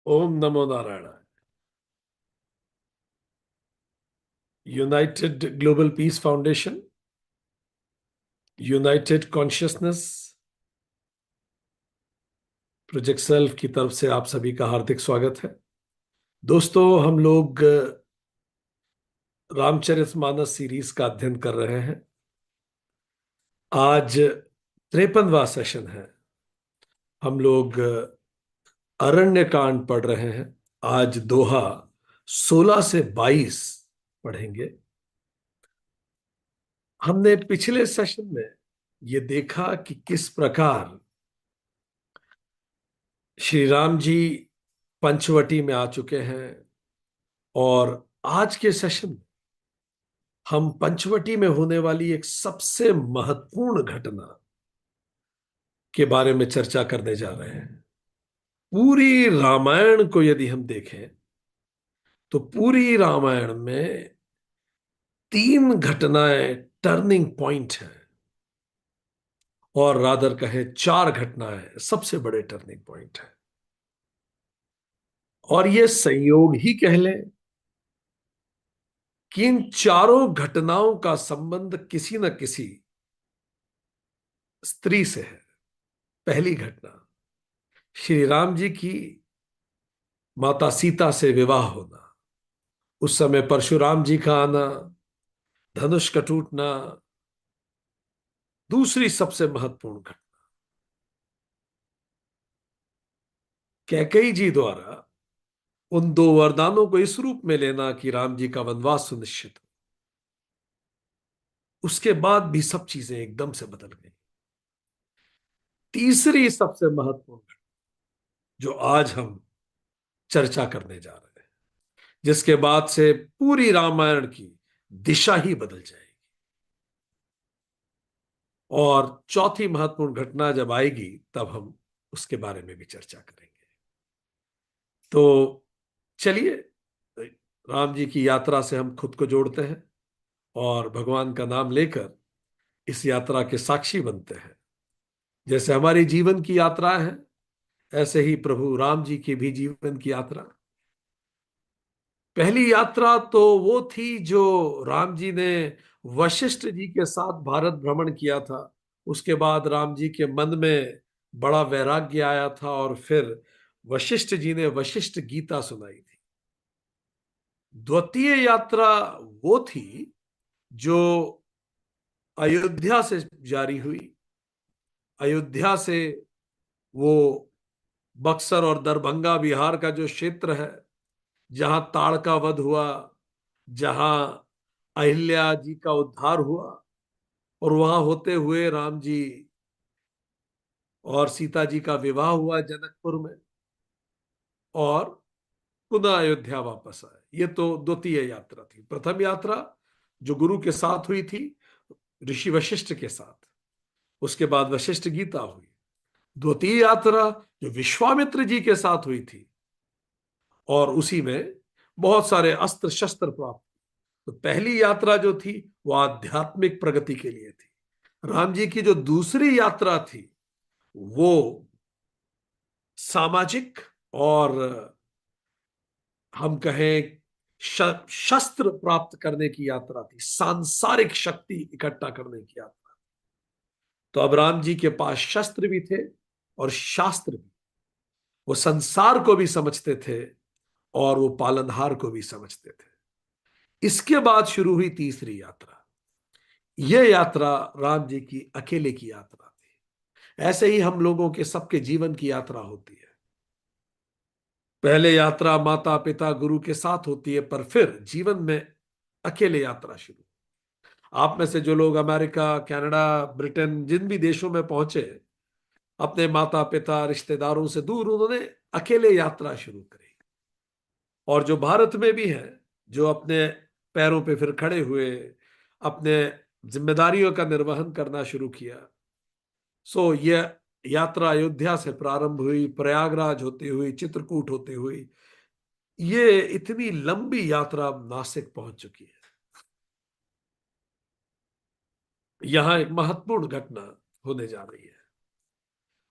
ओम नमो Narayan. United global peace foundation, United consciousness, project self की तरफ से आप सभी का हार्दिक स्वागत है। दोस्तों, हम लोग रामचरितमानस सीरीज का अध्ययन कर रहे हैं। आज 53वां सेशन है। हम लोग अरण्य कांड पढ़ रहे हैं। आज दोहा 16 से 22 पढ़ेंगे। हमने पिछले सेशन में ये देखा कि किस प्रकार श्री राम जी पंचवटी में आ चुके हैं। और आज के सेशन में हम पंचवटी में होने वाली एक सबसे महत्वपूर्ण घटना के बारे में चर्चा करने जा रहे हैं। पूरी रामायण को यदि हम देखें तो पूरी रामायण में तीन घटनाएं टर्निंग पॉइंट हैं, और रादर कहे चार घटनाएं सबसे बड़े टर्निंग पॉइंट हैं। और ये संयोग ही कह लें कि इन चारों घटनाओं का संबंध किसी न किसी स्त्री से है। पहली घटना, श्री राम जी की माता सीता से विवाह होना, उस समय परशुराम जी का आना, धनुष का टूटना। दूसरी सबसे महत्वपूर्ण घटना, कैकेयी जी द्वारा उन दो वरदानों को इस रूप में लेना कि राम जी का वनवास सुनिश्चित हो। उसके बाद भी सब चीजें एकदम से बदल गई। तीसरी सबसे महत्वपूर्ण घटना, जो आज हम चर्चा करने जा रहे हैं, जिसके बाद से पूरी रामायण की दिशा ही बदल जाएगी। और चौथी महत्वपूर्ण घटना जब आएगी तब हम उसके बारे में भी चर्चा करेंगे। तो चलिए, राम जी की यात्रा से हम खुद को जोड़ते हैं और भगवान का नाम लेकर इस यात्रा के साक्षी बनते हैं। जैसे हमारी जीवन की यात्रा है, ऐसे ही प्रभु राम जी की भी जीवन की यात्रा। पहली यात्रा तो वो थी जो राम जी ने वशिष्ठ जी के साथ भारत भ्रमण किया था। उसके बाद राम जी के मन में बड़ा वैराग्य आया था और फिर वशिष्ठ जी ने वशिष्ठ गीता सुनाई थी। द्वितीय यात्रा वो थी जो अयोध्या से जारी हुई। अयोध्या से वो बक्सर और दरभंगा बिहार का जो क्षेत्र है, जहां ताड़ का वध हुआ, जहां अहिल्या जी का उद्धार हुआ, और वहां होते हुए राम जी और सीता जी का विवाह हुआ जनकपुर में, और पुनः अयोध्या वापस आए। ये तो द्वितीय यात्रा थी। प्रथम यात्रा जो गुरु के साथ हुई थी, ऋषि वशिष्ठ के साथ, उसके बाद वशिष्ठ गीता हुई। द्वितीय यात्रा जो विश्वामित्र जी के साथ हुई थी, और उसी में बहुत सारे अस्त्र शस्त्र प्राप्त। तो पहली यात्रा जो थी वो आध्यात्मिक प्रगति के लिए थी। राम जी की जो दूसरी यात्रा थी वो सामाजिक और हम कहें शस्त्र प्राप्त करने की यात्रा थी, सांसारिक शक्ति इकट्ठा करने की यात्रा। तो अब राम जी के पास शस्त्र भी थे और शास्त्र भी। वो संसार को भी समझते थे और वो पालनहार को भी समझते थे। इसके बाद शुरू हुई तीसरी यात्रा। यह यात्रा राम जी की अकेले की यात्रा थी। ऐसे ही हम लोगों के सबके जीवन की यात्रा होती है। पहले यात्रा माता पिता गुरु के साथ होती है, पर फिर जीवन में अकेले यात्रा शुरू। आप में से जो लोग अमेरिका, कनाडा, ब्रिटेन, जिन भी देशों में पहुंचे, अपने माता पिता रिश्तेदारों से दूर उन्होंने अकेले यात्रा शुरू करी। और जो भारत में भी हैं, जो अपने पैरों पे फिर खड़े हुए, अपने जिम्मेदारियों का निर्वहन करना शुरू किया। सो यह यात्रा अयोध्या से प्रारंभ हुई, प्रयागराज होती हुई, चित्रकूट होती हुई, ये इतनी लंबी यात्रा नासिक पहुंच चुकी है। यहां एक महत्वपूर्ण घटना होने जा रही है,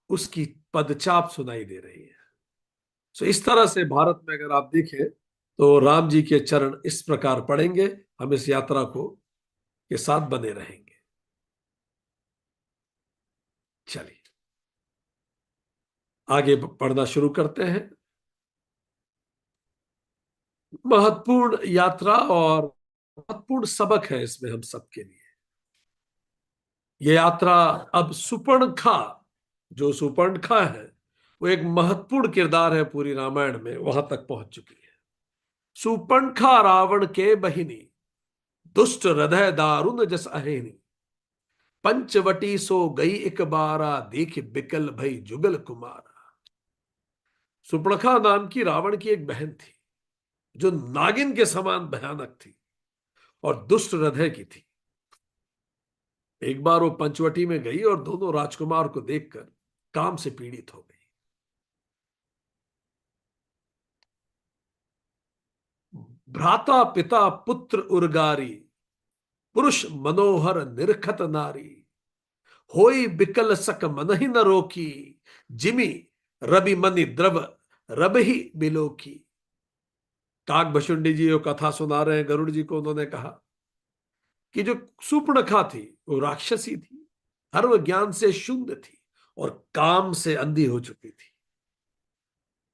उसकी पदचाप सुनाई दे रही है। सो इस तरह से भारत में अगर आप देखें तो राम जी के चरण इस प्रकार पड़ेंगे, हम इस यात्रा को के साथ बने रहेंगे। चलिए आगे पढ़ना शुरू करते हैं। महत्वपूर्ण यात्रा और महत्वपूर्ण सबक है इसमें हम सबके लिए। ये यात्रा अब सुपर्णखा, जो सुपर्णखा है वो एक महत्वपूर्ण किरदार है पूरी रामायण में, वहां तक पहुंच चुकी है। सुपर्णखा रावण के बहिनी, दुष्ट हृदय दारुण जस अहेनी, पंचवटी सो गई एक बारा, देख बिकल भई जुगल कुमारा। सुपर्णखा नाम की रावण की एक बहन थी जो नागिन के समान भयानक थी और दुष्ट हृदय की थी। एक बार वो पंचवटी में गई और दोनों राजकुमार को देखकर काम से पीड़ित हो गई। भ्राता पिता पुत्र उर्गारी, पुरुष मनोहर निरखत नारी, होई बिकल सक मन ही न रोकी, जिमी रवि मनि द्रव रब ही बिलोकी। काक भशुंडी जी जो कथा सुना रहे हैं गरुड़ जी को, उन्होंने कहा कि जो सुपर्णखा थी वो राक्षसी थी, सर्व ज्ञान से शून्य थी और काम से अंधी हो चुकी थी।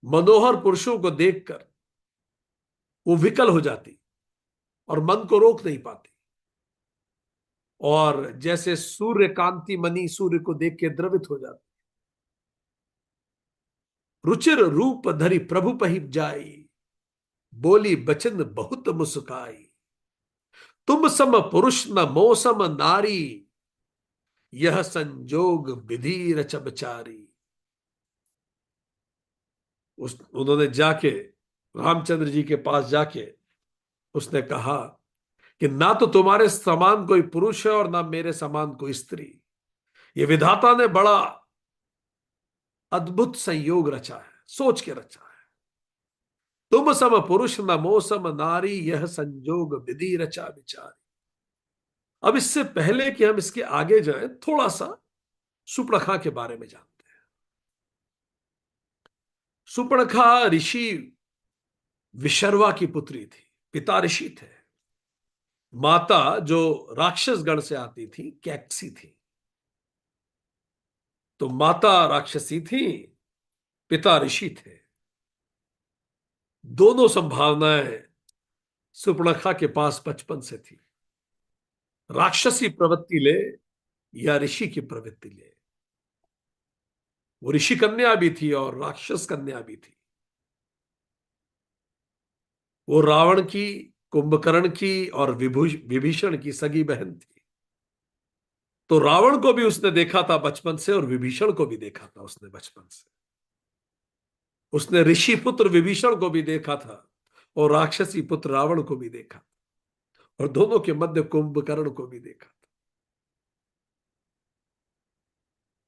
मनोहर पुरुषों को देखकर वो विकल हो जाती और मन को रोक नहीं पाती, और जैसे सूर्य कांति मणि सूर्य को देख के द्रवित हो जाती। रुचिर रूप धरि प्रभु पहिब जाई, बोली बचन बहुत मुस्काई, तुम सम पुरुष न मौसम नारी, यह संजोग विधि रचबचारी। उन्होंने जाके रामचंद्र जी के पास जाके उसने कहा कि ना तो तुम्हारे समान कोई पुरुष है और ना मेरे समान कोई स्त्री, ये विधाता ने बड़ा अद्भुत संयोग रचा है, सोच के रचा है। तुम सम पुरुष न मौसम नारी, यह संजोग विधि रचा विचारी। अब इससे पहले कि हम इसके आगे जाएं, थोड़ा सा सुपर्णखा के बारे में जानते हैं। सुपर्णखा ऋषि विशर्वा की पुत्री थी, पिता ऋषि थे। माता जो राक्षस गण से आती थी कैकसी थी। तो माता राक्षसी थी, पिता ऋषि थे। दोनों संभावनाएं सुपर्णखा के पास बचपन से थी, राक्षसी प्रवृत्ति ले या ऋषि की प्रवृत्ति ले। वो ऋषि कन्या भी थी और राक्षस कन्या भी थी। वो रावण की, कुंभकर्ण की और विभीषण की सगी बहन थी। तो रावण को भी उसने देखा था बचपन से और विभीषण को भी देखा था उसने बचपन से। उसने ऋषि पुत्र विभीषण को भी देखा था और राक्षसी पुत्र रावण को भी देखा, और दोनों के मध्य कुंभकर्ण को भी देखा था।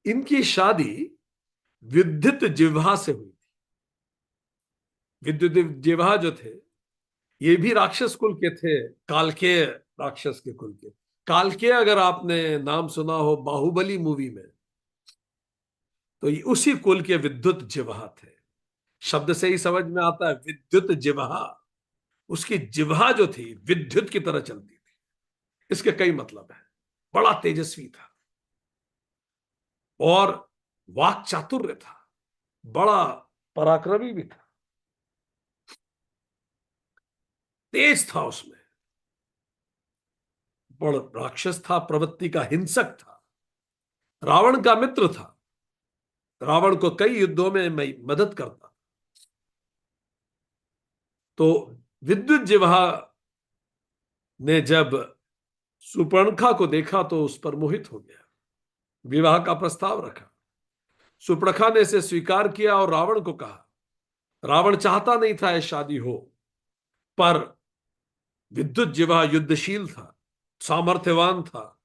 इनकी शादी विद्युत जिह्वा से हुई थी। विद्युत जिह्वा जो थे ये भी राक्षस कुल के थे, कालकेय राक्षस के कुल के। कालकेय अगर आपने नाम सुना हो बाहुबली मूवी में, तो ये उसी कुल के विद्युत जिह्वा थे। शब्द से ही समझ में आता है विद्युत जिह्वा। उसकी जिह्वा जो थी विद्युत की तरह चलती थी। इसके कई मतलब है। बड़ा तेजस्वी था और वाक चातुर्य था, बड़ा पराक्रमी भी था, तेज था उसमें, बड़ा राक्षस था, प्रवृत्ति का हिंसक था, रावण का मित्र था, रावण को कई युद्धों में मदद करता। तो विद्युत जिह्वा ने जब सुपर्णखा को देखा तो उस पर मोहित हो गया, विवाह का प्रस्ताव रखा। सुपर्णखा ने इसे स्वीकार किया और रावण को कहा। रावण चाहता नहीं था ये शादी हो, पर विद्युत जिह्वा युद्धशील था, सामर्थ्यवान था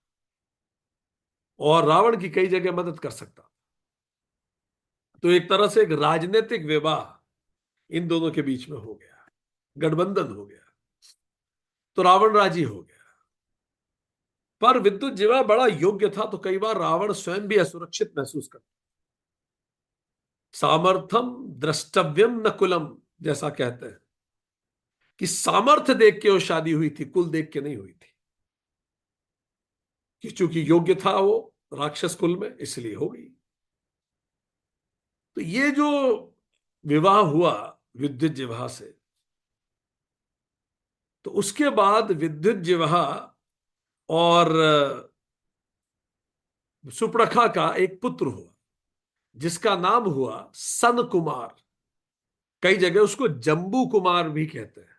और रावण की कई जगह मदद कर सकता। तो एक तरह से एक राजनीतिक विवाह इन दोनों के बीच में हो गया, गठबंधन हो गया। तो रावण राजी हो गया, पर विद्युत जिह्वा बड़ा योग्य था, तो कई बार रावण स्वयं भी असुरक्षित महसूस करता। सामर्थ्यम द्रष्टव्यम न कुलम, जैसा कहते हैं कि सामर्थ्य देख के वो शादी हुई थी, कुल देख के नहीं हुई थी। कि चूंकि योग्य था वो राक्षस कुल में, इसलिए हो गई। तो ये जो विवाह हुआ विद्युत जिह्वा से, तो उसके बाद विद्युत जिह्वा और सुपड़खा का एक पुत्र हुआ, जिसका नाम हुआ सन कुमार। कई जगह उसको जम्बू कुमार भी कहते हैं।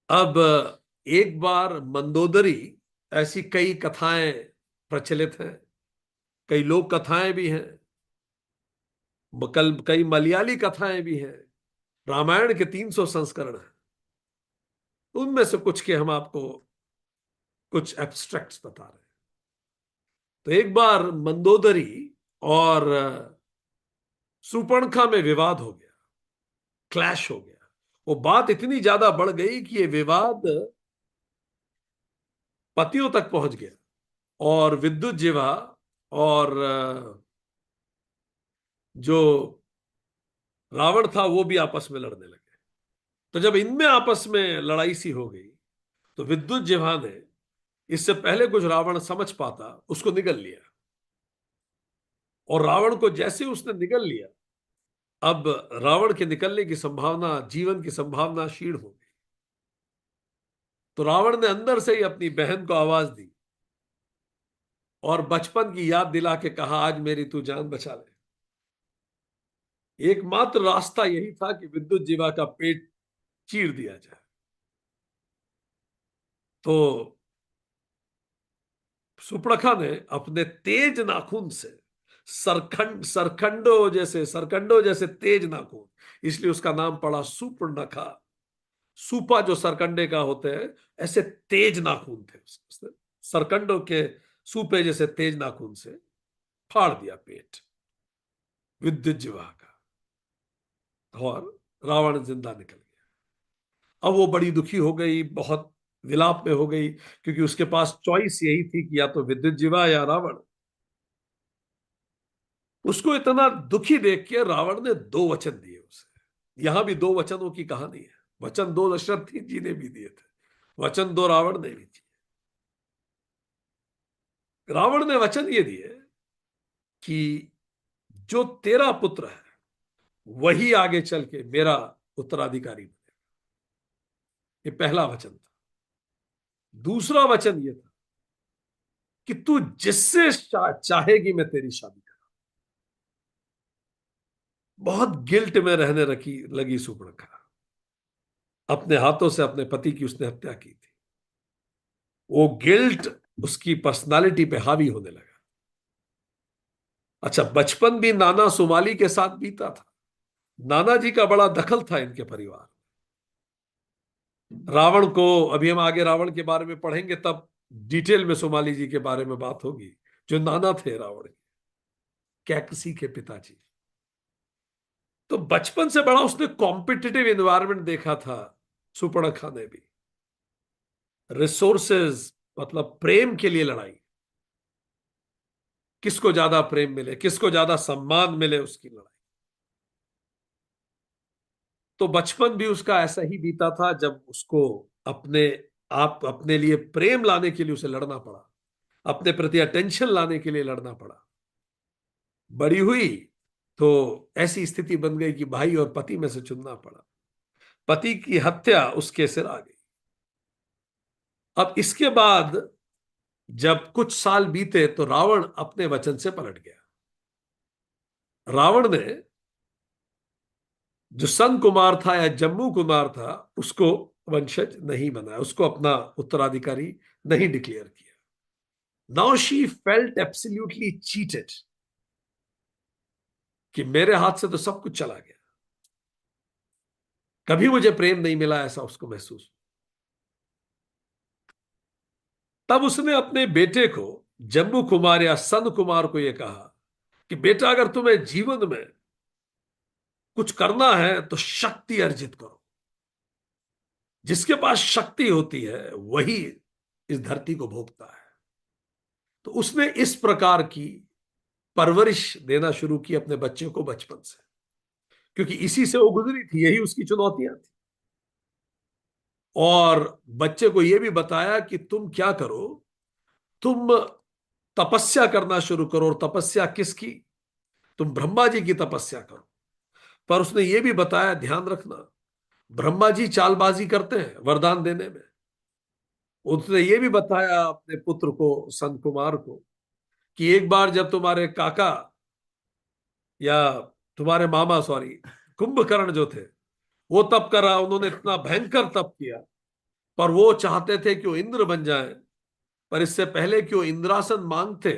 अब एक बार मंदोदरी, ऐसी कई कथाएं प्रचलित हैं, कई लोक कथाएं भी हैं, कई मलयाली कथाएं भी हैं, रामायण के 300 संस्करण हैं। उनमें से कुछ के हम आपको कुछ एब्स्ट्रैक्ट्स बता रहे हैं। तो एक बार मंदोदरी और सुपर्णखा में विवाद हो गया, क्लैश हो गया। वो बात इतनी ज्यादा बढ़ गई कि ये विवाद पतियों तक पहुंच गया, और विद्युत जिह्वा और जो रावण था वो भी आपस में लड़ने लगे। तो जब इनमें आपस में लड़ाई सी हो गई, तो विद्युत जिह्वा ने, इससे पहले कुछ रावण समझ पाता, उसको निगल लिया। और रावण को जैसे उसने निगल लिया, अब रावण के निकलने की संभावना, जीवन की संभावना क्षीण हो गई। तो रावण ने अंदर से ही अपनी बहन को आवाज दी और बचपन की याद दिला के कहा, आज मेरी तू जान बचा ले। एकमात्र रास्ता यही था कि विद्युत जीवा का पेट चीर दिया जाए। तो सुपड़खा ने अपने तेज नाखून से, सरकंडो जैसे तेज नाखून, इसलिए उसका नाम पड़ा सुपर्णखा। सूपा जो सरकंडे का होते हैं, ऐसे तेज नाखून थे उसने सरकंडो के सूपे जैसे तेज नाखून से फाड़ दिया पेट विद्युत जिह्वा का, और रावण जिंदा निकल गया। अब वो बड़ी दुखी हो गई, बहुत विलाप में हो गई, क्योंकि उसके पास चॉइस यही थी कि या तो विद्युत जिह्वा या रावण। उसको इतना दुखी देख के रावण ने 2 वचन दिए उसे। यहां भी 2 वचनों की कहानी है। वचन 2 दशरथ जी ने भी दिए थे, वचन 2 रावण ने भी दिए। रावण ने वचन ये दिए कि जो तेरा पुत्र है वही आगे चल के मेरा उत्तराधिकारी बनेगा। ये पहला वचन था। दूसरा वचन ये था कि तू जिससे चाहेगी मैं तेरी शादी करूं। बहुत गिल्ट में रहने रखी लगी सुपर्णखा। अपने हाथों से अपने पति की उसने हत्या की थी। वो गिल्ट उसकी पर्सनालिटी पे हावी होने लगा। अच्छा, बचपन भी नाना सुमाली के साथ बीता था। नाना जी का बड़ा दखल था इनके परिवार। रावण को, अभी हम आगे रावण के बारे में पढ़ेंगे, तब डिटेल में सोमाली जी के बारे में बात होगी, जो नाना थे रावण के, कैकसी के पिताजी। तो बचपन से बड़ा उसने कॉम्पिटिटिव एनवायरनमेंट देखा था सुपर्णखा ने भी। रिसोर्सेज, मतलब प्रेम के लिए लड़ाई, किसको ज्यादा प्रेम मिले, किसको ज्यादा सम्मान मिले, उसकी लड़ाई। तो बचपन भी उसका ऐसा ही बीता था, जब उसको अपने आप, अपने लिए प्रेम लाने के लिए उसे लड़ना पड़ा, अपने प्रति अटेंशन लाने के लिए लड़ना पड़ा। बड़ी हुई तो ऐसी स्थिति बन गई कि भाई और पति में से चुनना पड़ा। पति की हत्या उसके सिर आ गई। अब इसके बाद जब कुछ साल बीते, तो रावण अपने वचन से पलट गया। रावण ने जो सन कुमार था या जम्मू कुमार था, उसको वंशज नहीं बनाया, उसको अपना उत्तराधिकारी नहीं डिक्लेयर किया। Now she felt absolutely cheated, कि मेरे हाथ से तो सब कुछ चला गया, कभी मुझे प्रेम नहीं मिला, ऐसा उसको महसूस। तब उसने अपने बेटे को, जम्मू कुमार या सन कुमार को, यह कहा कि बेटा, अगर तुम्हें जीवन में कुछ करना है तो शक्ति अर्जित करो। जिसके पास शक्ति होती है वही इस धरती को भोगता है। तो उसने इस प्रकार की परवरिश देना शुरू की अपने बच्चे को बचपन से, क्योंकि इसी से वो गुजरी थी, यही उसकी चुनौतियां थी। और बच्चे को यह भी बताया कि तुम क्या करो, तुम तपस्या करना शुरू करो। और तपस्या किसकी? तुम ब्रह्मा जी की तपस्या करो। पर उसने यह भी बताया, ध्यान रखना, ब्रह्मा जी चालबाजी करते हैं वरदान देने में। उसने ये भी बताया अपने पुत्र को, संत कुमार को, कि एक बार जब तुम्हारे काका, या तुम्हारे मामा सॉरी, कुंभकर्ण जो थे, वो तप कर रहा, उन्होंने इतना भयंकर तप किया, पर वो चाहते थे कि वो इंद्र बन जाए। पर इससे पहले कि वो इंद्रासन मांगते,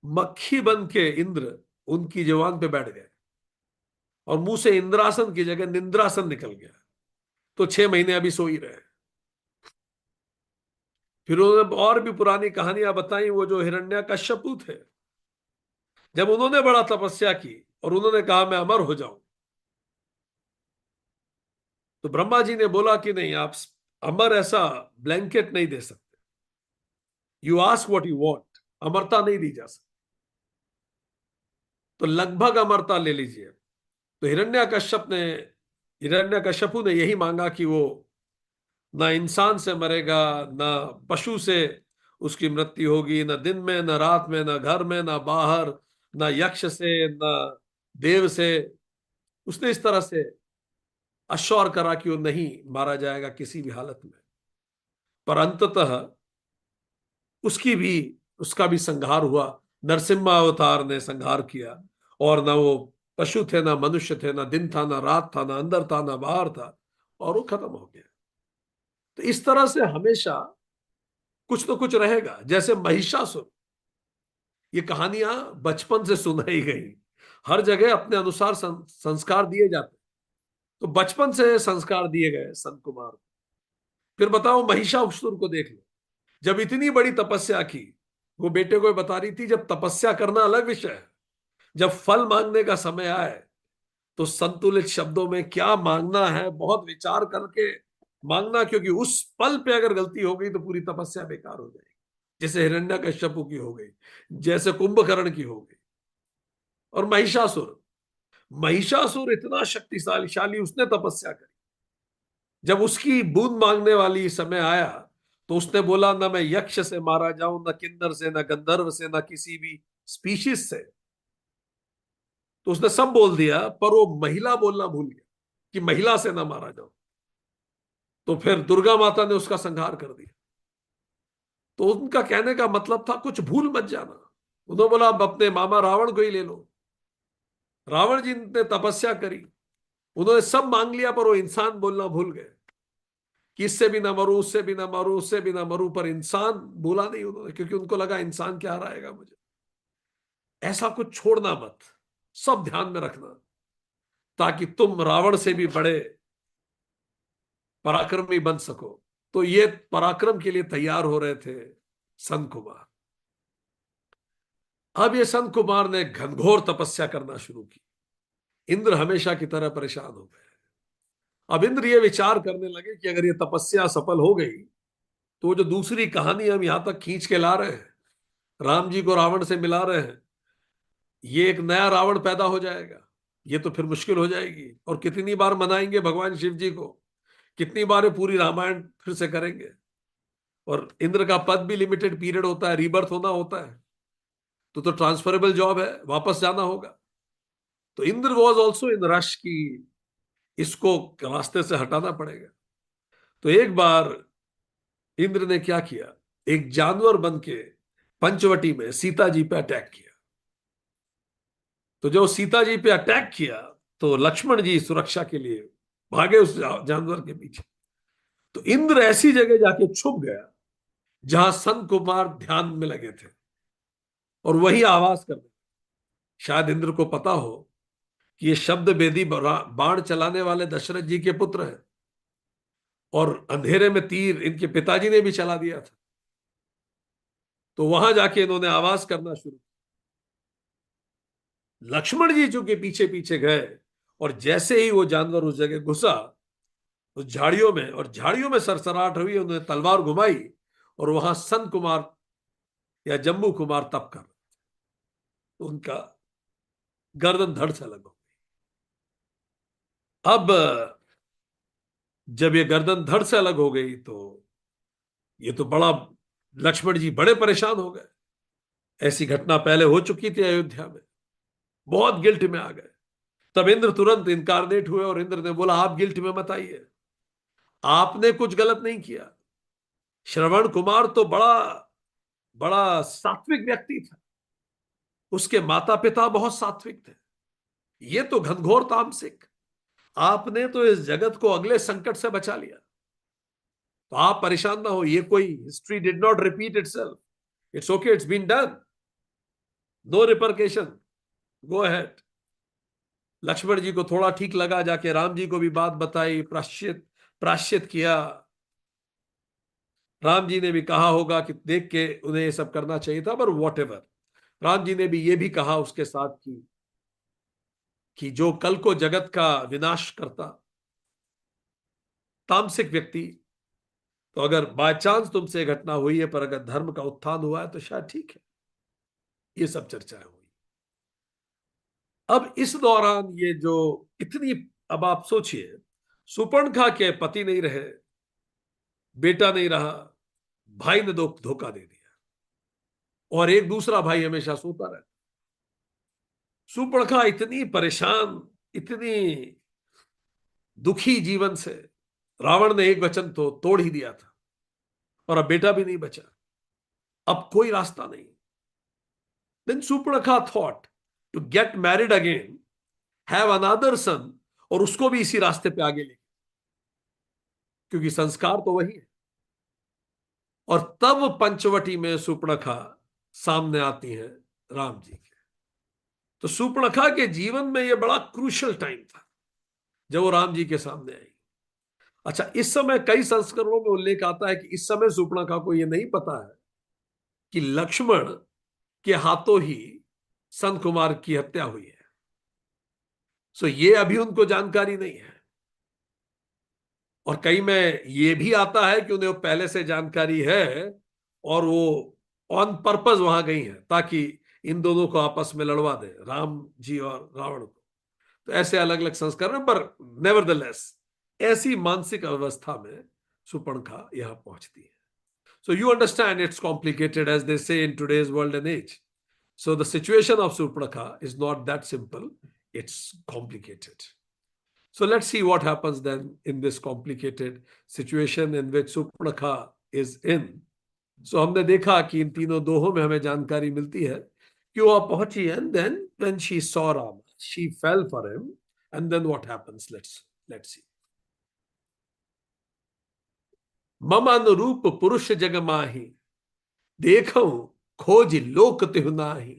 मक्खी बन के इंद्र उनकी जुबान पे बैठ गए, और मुंह से इंद्रासन की जगह निंद्रासन निकल गया। तो 6 महीने अभी सो ही रहे। फिर उन्होंने और भी पुरानी कहानियां बताई। वो जो हिरण्यकश्यपु थे, जब उन्होंने बड़ा तपस्या की और उन्होंने कहा मैं अमर हो जाऊं, तो ब्रह्मा जी ने बोला कि नहीं, आप अमर ऐसा ब्लैंकेट नहीं दे सकते। You ask what you want, अमरता नहीं दी जा सकती, तो लगभग अमरता ले लीजिए। तो हिरण्यकश्यपु ने यही मांगा कि वो ना इंसान से मरेगा, ना पशु से उसकी मृत्यु होगी, ना दिन में, ना रात में, ना घर में, ना बाहर, ना यक्ष से, ना देव से। उसने इस तरह से अश्योर करा कि वो नहीं मारा जाएगा किसी भी हालत में। पर अंततः उसका भी संहार हुआ। नरसिम्हा अवतार ने संहार किया, और ना वो पशु थे, ना मनुष्य थे, ना दिन था, ना रात था, ना अंदर था, ना बाहर था, और वो खत्म हो गया। तो इस तरह से हमेशा कुछ तो कुछ रहेगा। जैसे महिषासुर, ये कहानियां बचपन से सुनाई गई, हर जगह अपने अनुसार संस्कार दिए जाते। तो बचपन से संस्कार दिए गए संत कुमार। फिर बताओ, महिषासुर को देख लो, जब इतनी बड़ी तपस्या की, वो बेटे को बता रही थी जब तपस्या करना अलग विषय है, जब फल मांगने का समय आए तो संतुलित शब्दों में क्या मांगना है, बहुत विचार करके मांगना, क्योंकि उस पल पे अगर गलती हो गई तो पूरी तपस्या बेकार हो जाएगी। जैसे हिरण्यकश्यपु की हो गई, जैसे कुंभकर्ण की हो गई। और महिषासुर, महिषासुर इतना शक्तिशाली, उसने तपस्या करी। जब उसकी बूंद मांगने वाली समय आया, तो उसने बोला ना मैं यक्ष से मारा जाऊं, ना किन्नर से, ना गंधर्व से, ना किसी भी स्पीशीज से। तो उसने सब बोल दिया, पर वो महिला बोलना भूल गया कि महिला से ना मारा जाऊं। तो फिर दुर्गा माता ने उसका संहार कर दिया। तो उनका कहने का मतलब था कुछ भूल मत जाना। उन्होंने बोला अब अपने मामा रावण को ही ले लो। रावण जी ने तपस्या करी, उन्होंने सब मांग लिया, पर वो इंसान बोलना भूल गए कि इससे भी ना मरूं, उससे भी ना मरूं, उससे भी ना मरूं, पर इंसान भूला नहीं उन्होंने, क्योंकि उनको लगा इंसान क्या हराएगा मुझे। ऐसा कुछ छोड़ना मत, सब ध्यान में रखना, ताकि तुम रावण से भी बड़े पराक्रमी बन सको। तो ये पराक्रम के लिए तैयार हो रहे थे संत कुमार। अब ये संत कुमार ने घनघोर तपस्या करना शुरू की। इंद्र हमेशा की तरह परेशान हो गए। अब इंद्र ये विचार करने लगे कि अगर ये तपस्या सफल हो गई, तो जो दूसरी कहानी हम यहां तक खींच के ला रहे हैं, राम जी को रावण से मिला रहे हैं, ये एक नया रावण पैदा हो जाएगा। ये तो फिर मुश्किल हो जाएगी। और कितनी बार मनाएंगे भगवान शिव जी को, कितनी बार ये पूरी रामायण फिर से करेंगे। और इंद्र का पद भी लिमिटेड पीरियड होता है, रीबर्थ होना होता है, तो ट्रांसफरेबल जॉब है, वापस जाना होगा। तो Indra was also in rush की, इसको रास्ते से हटाना पड़ेगा। तो एक बार इंद्र ने क्या किया, एक जानवर बन के पंचवटी में सीता जी पे अटैक किया। तो जो सीता जी पे अटैक किया, तो लक्ष्मण जी सुरक्षा के लिए भागे उस जानवर के पीछे। तो इंद्र ऐसी जगह जाके छुप गया जहां संत कुमार ध्यान में लगे थे, और वही आवाज कर, शायद इंद्र को पता हो कि ये शब्द वेदी बाण चलाने वाले दशरथ जी के पुत्र हैं, और अंधेरे में तीर इनके पिताजी ने भी चला दिया था। तो वहां जाके इन्होंने आवाज करना शुरू। लक्ष्मण जी चूंकि पीछे पीछे गए, और जैसे ही वो जानवर उस जगह घुसा, उस झाड़ियों में, और झाड़ियों में सरसराहट हुई, उन्होंने तलवार घुमाई, और वहां संत कुमार या जम्मू कुमार तब कर रहे थे, उनका गर्दन धड़ से अलग हो गई। अब जब ये गर्दन धड़ से अलग हो गई तो ये तो बड़ा, लक्ष्मण जी बड़े परेशान हो गए। ऐसी घटना पहले हो चुकी थी अयोध्या में, बहुत गिल्ट में आ गए। तब इंद्र तुरंत इनकारनेट हुए और इंद्र ने बोला आप गिल्ट में मत आइए, आपने कुछ गलत नहीं किया। श्रवण कुमार तो बड़ा बड़ा सात्विक व्यक्ति था, उसके माता पिता बहुत सात्विक थे, ये तो घनघोर तामसिक। आपने तो इस जगत को अगले संकट से बचा लिया, तो आप परेशान ना हो, ये कोई history did not repeat itself, it's okay, it's been done, no repercussion, go ahead. Lakshman ji को थोड़ा ठीक लगा, जाके राम जी को भी बात बताई, प्राश्चित प्राश्चित किया। राम जी ने भी कहा होगा कि देख के उन्हें ये सब करना चाहिए था, पर वॉट एवर, राम जी ने भी ये भी कहा उसके साथ कि जो कल को जगत का विनाश करता तामसिक व्यक्ति, तो अगर बाय चांस तुमसे घटना हुई है, पर अगर धर्म का उत्थान हुआ है तो शायद ठीक है। ये सब चर्चाएं हुई। अब इस दौरान ये जो इतनी, अब आप सोचिए, सुपर्णखा के पति नहीं रहे, बेटा नहीं रहा, भाई ने धोखा दे दिया, और एक दूसरा भाई हमेशा सोता रहा। सुपर्णखा इतनी परेशान, इतनी दुखी जीवन से, रावण ने एक वचन तो तोड़ ही दिया था, और अब बेटा भी नहीं बचा, अब कोई रास्ता नहीं। Then Surpanakha thought to get married again, have another son, और उसको भी इसी रास्ते पे आगे ले, क्योंकि संस्कार तो वही है। और तब पंचवटी में सुपर्णखा सामने आती हैं राम जी के। तो सुपर्णखा के जीवन में यह बड़ा क्रूशल टाइम था जब वो राम जी के सामने आई। अच्छा, इस समय कई संस्करणों में उल्लेख आता है कि इस समय सुपर्णखा को यह नहीं पता है कि लक्ष्मण के हाथों ही संत कुमार की हत्या हुई है। सो ये अभी उनको जानकारी नहीं है। और कई में ये भी आता है कि उन्हें पहले से जानकारी है, और वो ऑन पर्पस वहां गई है ताकि इन दोनों को आपस में लड़वा दे, राम जी और रावण को। तो ऐसे अलग अलग संस्कार हैं, पर नेवरदलेस ऐसी मानसिक अवस्था में सुपर्णखा यहां पहुंचती है। So you understand it's complicated as they say in today's world and age. So the situation of Surpanakha is not that simple, it's complicated. So let's see what happens then in this complicated situation in which Surpanakha is in. So हमने देखा कि इन तीनों दोहों में हमें जानकारी मिलती है कि वह पहुंची, and then when she saw Rama, she fell for him, and then what happens? Let's see. मम अनुरूप पुरुष जग माही, देखो खोज लोक तिहु नाही,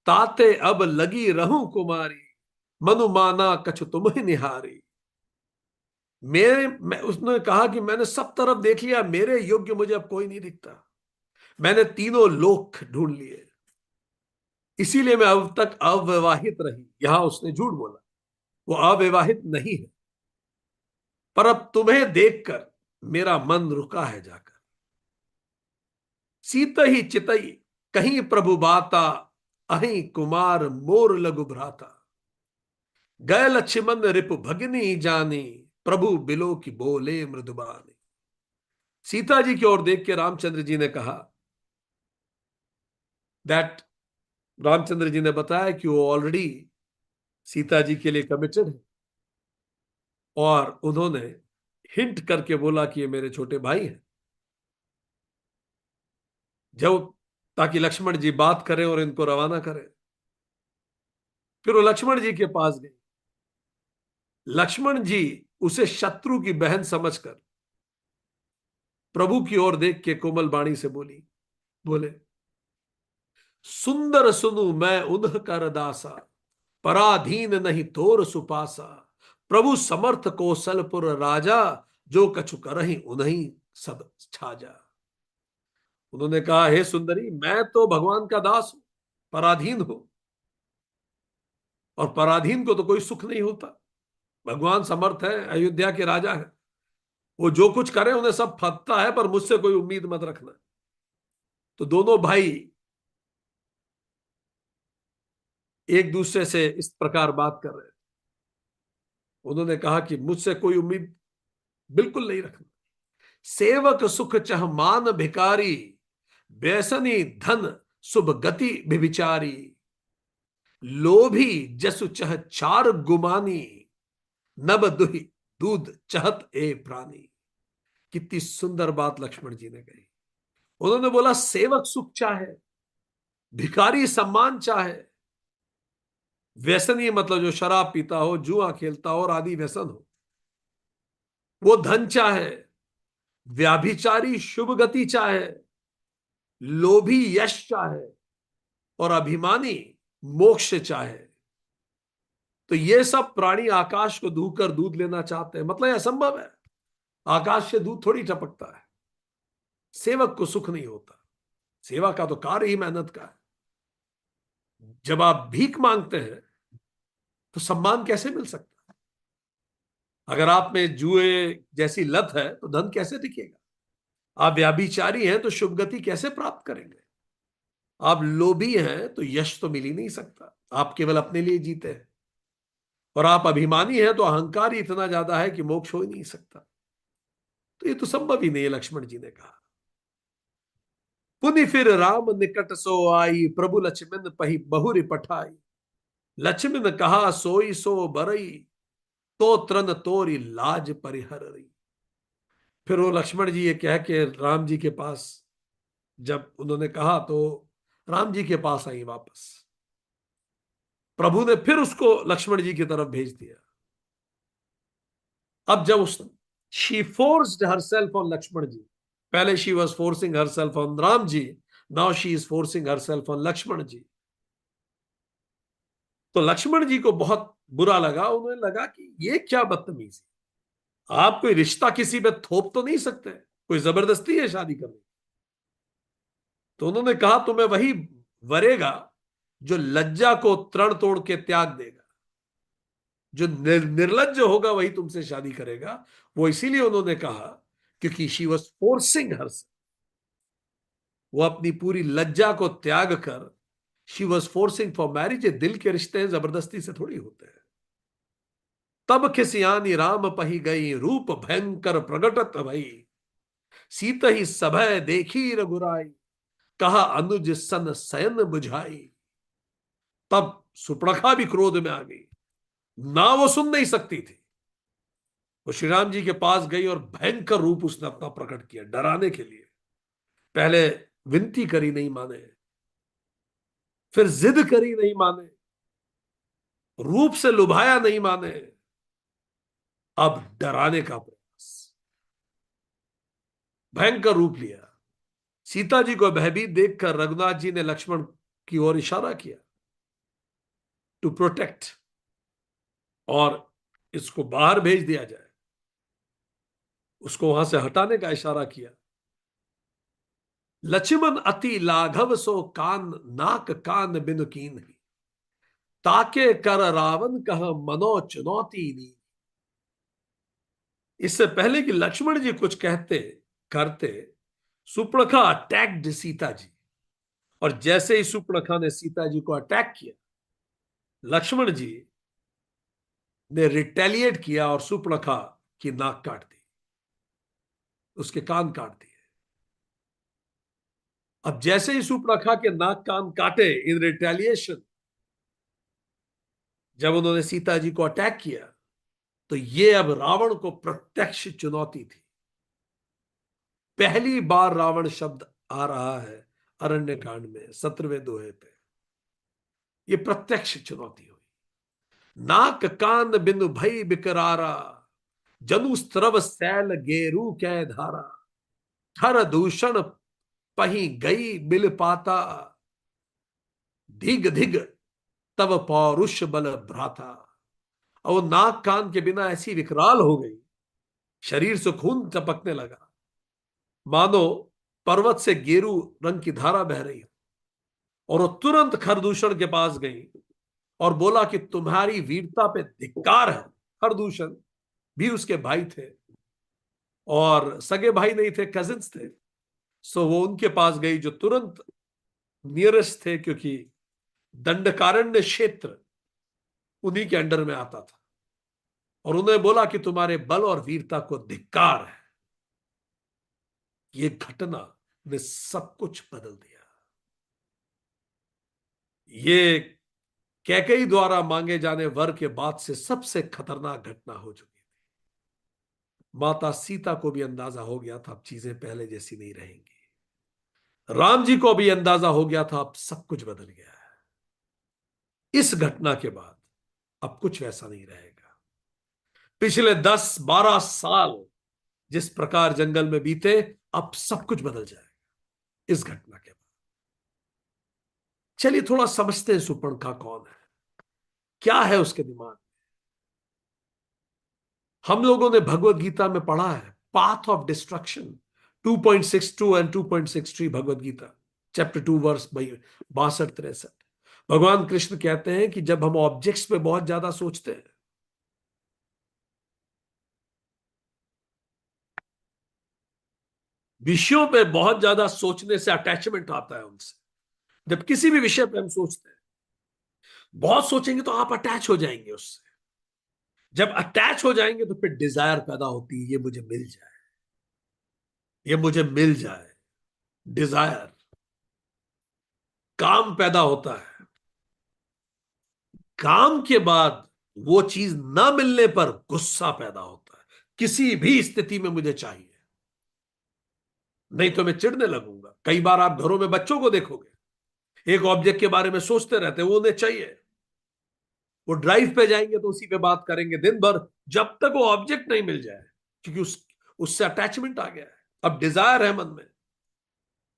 ताते अब लगी रहूं कुमारी, मनु माना कछु तुम ही निहारी। उसने कहा कि मैंने सब तरफ देख लिया, मेरे योग्य मुझे अब कोई नहीं दिखता, मैंने तीनों लोक ढूंढ लिए, इसीलिए मैं अब तक अविवाहित रही। यहां उसने झूठ बोला, वो अविवाहित नहीं है, पर अब तुम्हें देखकर मेरा मन रुका है जाकर। सीत ही चितई कहीं प्रभु बाता, अहि कुमार मोर लघु भ्राता, गए लक्ष्मण रिपु भगिनी जानी, प्रभु बिलो की बोले मृदुबानी। सीता जी की ओर देख के रामचंद्र जी ने कहा दैट, रामचंद्र जी ने बताया कि वो ऑलरेडी सीता जी के लिए कमिटेड है, और उन्होंने हिंट करके बोला कि ये मेरे छोटे भाई हैं, जब ताकि लक्ष्मण जी बात करें और इनको रवाना करें। फिर वो लक्ष्मण जी के पास गई। लक्ष्मण जी उसे शत्रु की बहन समझकर प्रभु की ओर देख के कोमल वाणी से बोले, सुंदर सुनु मैं उन्ह कर दासा, पराधीन नहीं तोर सुपासा, प्रभु समर्थ कौशलपुर राजा, जो कछु करहि उन्हीं सब छाजा। उन्होंने कहा, हे सुंदरी, मैं तो भगवान का दास हूं, पराधीन हूं, और पराधीन को तो कोई सुख नहीं होता। भगवान समर्थ है, अयोध्या के राजा है, वो जो कुछ करे उन्हें सब फटता है, पर मुझसे कोई उम्मीद मत रखना। तो दोनों भाई एक दूसरे से इस प्रकार बात कर रहे हैं। उन्होंने कहा कि मुझसे कोई उम्मीद बिल्कुल नहीं रखना। सेवक सुख चह मान भिकारी, व्यसनी धन शुभ गति विचारी, लोभी जसु चह चार गुमानी, नब दुहि दूध चहत ए प्राणी। कितनी सुंदर बात लक्ष्मण जी ने कही। उन्होंने बोला सेवक सुख चाहे, भिखारी सम्मान चाहे, व्यसनी मतलब जो शराब पीता हो, जुआ खेलता हो और आदि व्यसन हो, वो धन चाहे, व्याभिचारी शुभ गति चाहे, लोभी यश चाहे और अभिमानी मोक्ष चाहे, तो ये सब प्राणी आकाश को धूकर दूध लेना चाहते हैं। मतलब यह असंभव है, आकाश से दूध थोड़ी टपकता है। सेवक को सुख नहीं होता। सेवा का तो कार्य ही मेहनत का है। जब आप भीख मांगते हैं तो सम्मान कैसे मिल सकता है? अगर आप में जुए जैसी लत है तो धन कैसे दिखेगा? आप व्याभिचारी हैं तो शुभ गति कैसे प्राप्त करेंगे? आप लोभी हैं तो यश तो मिल ही नहीं सकता। आप केवल अपने लिए जीते हैं। और आप अभिमानी हैं तो अहंकार ही इतना ज्यादा है कि मोक्ष हो ही नहीं सकता। तो ये तो संभव ही नहीं है, लक्ष्मण जी ने कहा। पुनि फिर राम निकट सो आई, प्रभु लक्ष्मण पही बहुरी पठाई। लक्ष्मण कहा सोई सो बरई, तो त्रन तोरी लाज परिहर रही। फिर वो लक्ष्मण जी ये कह के राम जी के पास, जब उन्होंने कहा तो राम जी के पास आई वापस। प्रभु ने फिर उसको लक्ष्मण जी की तरफ भेज दिया। अब जब उस she forced herself on Lakshman ji. पहले she was forcing herself on Ram ji, now she is forcing herself on Lakshman ji. तो लक्ष्मण जी को बहुत बुरा लगा। उन्हें लगा कि ये क्या बदतमीजी, आप कोई रिश्ता किसी पे थोप तो नहीं सकते, कोई जबरदस्ती है शादी करनी। तो उन्होंने कहा तुम्हें वही वरेगा जो लज्जा को तरण तोड़ के त्याग देगा। जो निर्लज्ज होगा वही तुमसे शादी करेगा। वो इसीलिए उन्होंने कहा क्योंकि शी वॉज फोर्सिंग हर, वो अपनी पूरी लज्जा को त्याग कर, she was forcing for marriage. दिल के रिश्ते जबरदस्ती से थोड़ी होते हैं। तब खिसियानी राम पही गई, रूप भयंकर प्रगटत भई, सीत ही सभय देखी रघुराई, कहा अनुज सन सयन बुझाई। तब सुपड़खा भी क्रोध में आ गई, ना वो सुन नहीं सकती थी। वो श्री राम जी के पास गई और भयंकर रूप उसने अपना प्रकट किया डराने के लिए। पहले विनती करी, नहीं माने, फिर जिद करी, नहीं माने, रूप से लुभाया, नहीं माने, अब डराने का प्रयास, भयंकर रूप लिया। सीता जी को भयभीत देखकर रघुनाथ जी ने लक्ष्मण की ओर इशारा किया टू प्रोटेक्ट, और इसको बाहर भेज दिया जाए। उसको वहां से हटाने का इशारा किया। लक्ष्मण अति लाघव सो कान, नाक कान बिन कीन ही, ताके कर रावण कह मनो चुनौती दी। इससे पहले कि लक्ष्मण जी कुछ कहते करते, सुपर्णखा अटैक्ड सीता जी। और जैसे ही सुपर्णखा ने सीता जी को अटैक किया, लक्ष्मण जी ने रिटेलिएट किया और सुपर्णखा की नाक काट दी, उसके कान काट दिए। अब जैसे ही सुपर्णखा के नाक कान काटे इन रिटेलिएशन, जब उन्होंने सीता जी को अटैक किया, तो ये अब रावण को प्रत्यक्ष चुनौती थी। पहली बार रावण शब्द आ रहा है अरण्य कांड में 17वें दोहे पे। ये प्रत्यक्ष चुनौती हुई। नाक कान बिनु भई बिकरारा, जनु स्त्रव सैल गेरू कै धारा, थर दूषण पही गई बिल पाता, धिग धिग तब पौरुष बल भ्राता। और वो नाक कान के बिना ऐसी विकराल हो गई, शरीर से खून टपकने लगा, मानो पर्वत से गेरू रंग की धारा बह रही हो। और वो तुरंत खरदूषण के पास गई और बोला कि तुम्हारी वीरता पे धिक्कार है। खरदूषण भी उसके भाई थे, और सगे भाई नहीं थे, कजिन्स थे। सो वो उनके पास गई जो तुरंत नियरेस्ट थे, क्योंकि दंडकारण्य क्षेत्र उन्हीं के अंडर में आता था, और उन्हें बोला कि तुम्हारे बल और वीरता को धिक्कार है। ये घटना ने सब कुछ बदल दिया। ये कैकेयी द्वारा मांगे जाने वर के बाद से सबसे खतरनाक घटना हो चुकी थी। माता सीता को भी अंदाजा हो गया था अब चीजें पहले जैसी नहीं रहेंगी। राम जी को भी अंदाजा हो गया था अब सब कुछ बदल गया है। इस घटना के बाद अब कुछ वैसा नहीं रहेगा। पिछले 10-12 साल जिस प्रकार जंगल में बीते, अब सब कुछ बदल जाएगा इस घटना के बाद। चलिए थोड़ा समझते हैं सुपर्णखा कौन है, क्या है उसके दिमाग में। हम लोगों ने भगवत गीता में पढ़ा है, path of destruction 2.62 and 2.63 Bhagwat Gita chapter 2 verse 62-63। भगवान कृष्ण कहते हैं कि जब हम ऑब्जेक्ट्स पे बहुत ज्यादा सोचते हैं, विषयों पे बहुत ज्यादा सोचने से अटैचमेंट आता है उनसे। जब किसी भी विषय पे हम सोचते हैं, बहुत सोचेंगे तो आप अटैच हो जाएंगे उससे। जब अटैच हो जाएंगे तो फिर डिजायर पैदा होती है, ये मुझे मिल जाए, ये मुझे मिल जाए। डिजायर, काम पैदा होता है। काम के बाद वो चीज ना मिलने पर गुस्सा पैदा होता है। किसी भी स्थिति में मुझे चाहिए, नहीं तो मैं चिढ़ने लगूंगा। कई बार आप घरों में बच्चों को देखोगे, एक ऑब्जेक्ट के बारे में सोचते रहते हैं, वो उन्हें चाहिए। वो ड्राइव पे जाएंगे तो उसी पे बात करेंगे दिन भर, जब तक वो ऑब्जेक्ट नहीं मिल जाए, क्योंकि उससे अटैचमेंट आ गया है। अब डिजायर है मन में,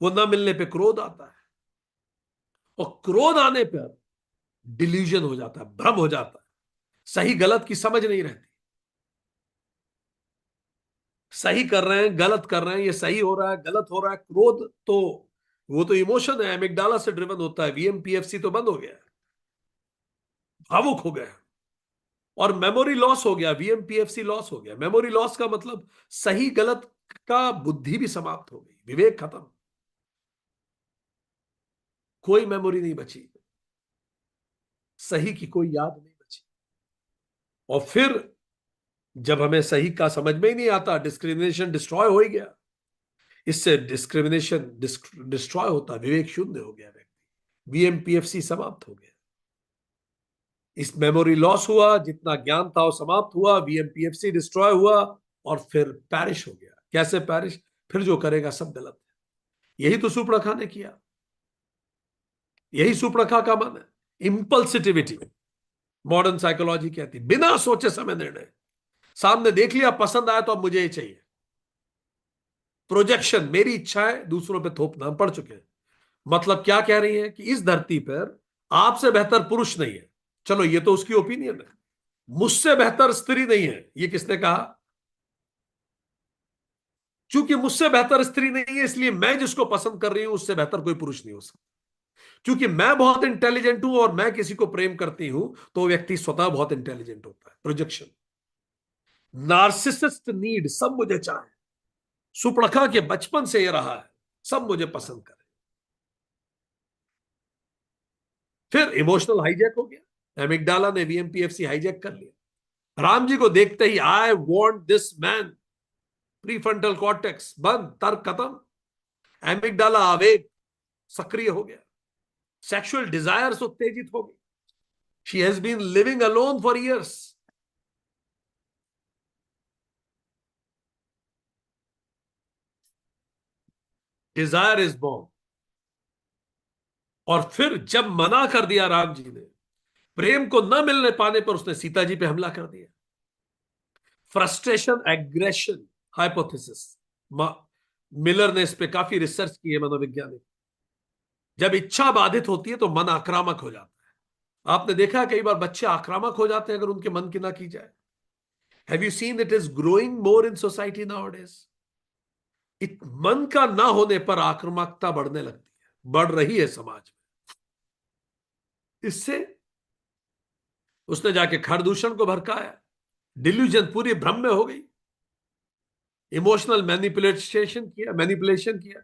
वो ना मिलने पे क्रोध आता है, और क्रोध आने पर डिल्यूजन हो जाता है, भ्रम हो जाता है। सही गलत की समझ नहीं रहती। सही कर रहे हैं, गलत कर रहे हैं, ये सही हो रहा है, गलत हो रहा है। क्रोध तो वो तो इमोशन है, एमिगडाला से ड्रिवन होता है। वीएमपीएफसी तो बंद हो गया है, भावुक हो गया। और मेमोरी लॉस हो गया, वीएमपीएफसी लॉस हो गया। मेमोरी लॉस का मतलब सही गलत का बुद्धि भी समाप्त हो गई, विवेक खत्म, कोई मेमोरी नहीं बची, सही की कोई याद नहीं बची। और फिर जब हमें सही का समझ में ही नहीं आता, डिस्क्रिमिनेशन डिस्ट्रॉय हो ही गया। इससे डिस्क्रिमिनेशन डिस्ट्रॉय होता, विवेक शून्य हो गया व्यक्ति, वीएमपीएफसी समाप्त हो गया। इस मेमोरी लॉस हुआ, जितना ज्ञान था वो समाप्त हुआ, वीएमपीएफसी डिस्ट्रॉय हुआ, और फिर पैरिश हो गया। कैसे पैरिश? फिर जो करेगा सब गलत है। यही तो सुपर्णखा ने किया, यही सुपर्णखा का मन है। इंपल्सिटिविटी, मॉडर्न साइकोलॉजी कहती, बिना सोचे समय निर्णय। सामने देख लिया, पसंद आया तो अब मुझे ये चाहिए। प्रोजेक्शन, मेरी इच्छाएं दूसरों पे थोपना, हम पढ़ चुके हैं। मतलब क्या कह रही है कि इस धरती पर आपसे बेहतर पुरुष नहीं है। चलो ये तो उसकी ओपिनियन है। मुझसे बेहतर स्त्री नहीं है, ये किसने कहा? क्योंकि मुझसे बेहतर स्त्री नहीं है, इसलिए मैं जिसको पसंद कर रही हूं उससे बेहतर कोई पुरुष नहीं हो सकता। क्योंकि मैं बहुत इंटेलिजेंट हूं और मैं किसी को प्रेम करती हूं, तो व्यक्ति स्वतः बहुत इंटेलिजेंट होता है। प्रोजेक्शन, नार्सिसिस्ट नीड, सब मुझे चाहे। सुपर्णखा के बचपन से ये रहा है, सब मुझे पसंद करे। फिर इमोशनल हाईजैक हो गया, एमिगडाला ने वीएमपीएफसी हाईजैक कर लिया। राम जी को देखते ही I want this man, prefrontal cortex बंद, तर्क खत्म, एमिगडाला आवेग सक्रिय हो गया, सेक्सुअल डिजायर्स उत्तेजित हो गई। She has been living alone for years. Desire is born. और फिर जब मना कर दिया राम जी ने, प्रेम को न मिलने पाने पर उसने सीता जी पे हमला कर दिया। फ्रस्ट्रेशन एग्रेशन हाइपोथेसिस, मिलर ने इस पे काफी रिसर्च की है, मनोवैज्ञानिक। जब इच्छा बाधित होती है तो मन आक्रामक हो जाता है। आपने देखा है कई बार बच्चे आक्रामक हो जाते हैं अगर उनके मन की ना की जाए। Have you seen it is growing more in society now days. मन का ना होने पर आक्रामकता बढ़ने लगती है, बढ़ रही है समाज में। इससे उसने जाके खरदूषण को भड़काया, डिल्यूजन, पूरी भ्रम में हो गई, इमोशनल मैनिपुलेशन किया, मैनिपुलेशन किया।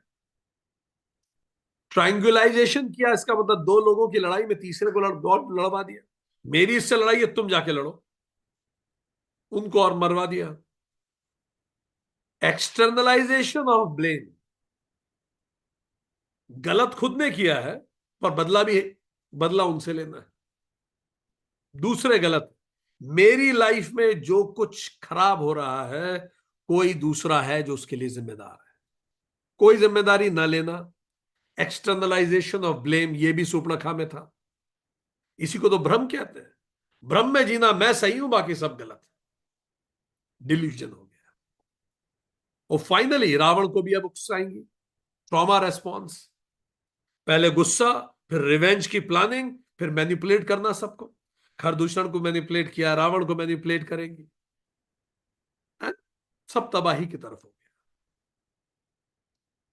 ट्रायंगुलाइजेशन किया, इसका मतलब दो लोगों की लड़ाई में तीसरे को लड़वा दिया। मेरी इससे लड़ाई है, तुम जाके लड़ो, उनको और मरवा दिया। एक्सटर्नलाइजेशन ऑफ ब्लेम, गलत खुद ने किया है पर बदला भी, बदला उनसे लेना है, दूसरे गलत। मेरी लाइफ में जो कुछ खराब हो रहा है, कोई दूसरा है जो उसके लिए जिम्मेदार है, कोई जिम्मेदारी ना लेना। एक्सटर्नलाइजेशन ऑफ ब्लेम, ये भी सुपनखा में था। इसी को तो भ्रम कहते हैं। भ्रम में जीना, मैं सही हूं बाकी सब गलत है, डिल्यूजन हो गया। और फाइनली रावण को भी अब उकसाएंगी, ट्रॉमा रेस्पॉन्स। पहले गुस्सा, फिर रिवेंज की प्लानिंग, फिर मैनिपुलेट करना सबको। खरदूषण को मैनिपुलेट किया, रावण को मैनिपुलेट करेंगी, है? सब तबाही की तरफ हो गया।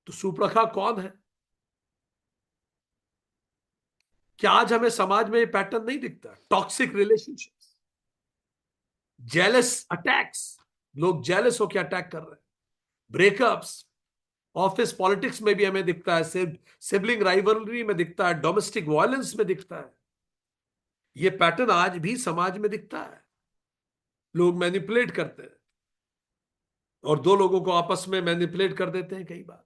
तो सुप्रखा कौन है? क्या आज हमें समाज में ये पैटर्न नहीं दिखता? टॉक्सिक रिलेशनशिप्स, जेलस अटैक्स, लोग जेलस होकर अटैक कर रहे हैं, ब्रेकअप्स, ऑफिस पॉलिटिक्स में भी हमें दिखता है, सिबलिंग राइवलरी में दिखता है, डोमेस्टिक वायलेंस में दिखता है। ये पैटर्न आज भी समाज में दिखता है। लोग मैनिपुलेट करते हैं और दो लोगों को आपस में मैनिपुलेट कर देते हैं कई बार।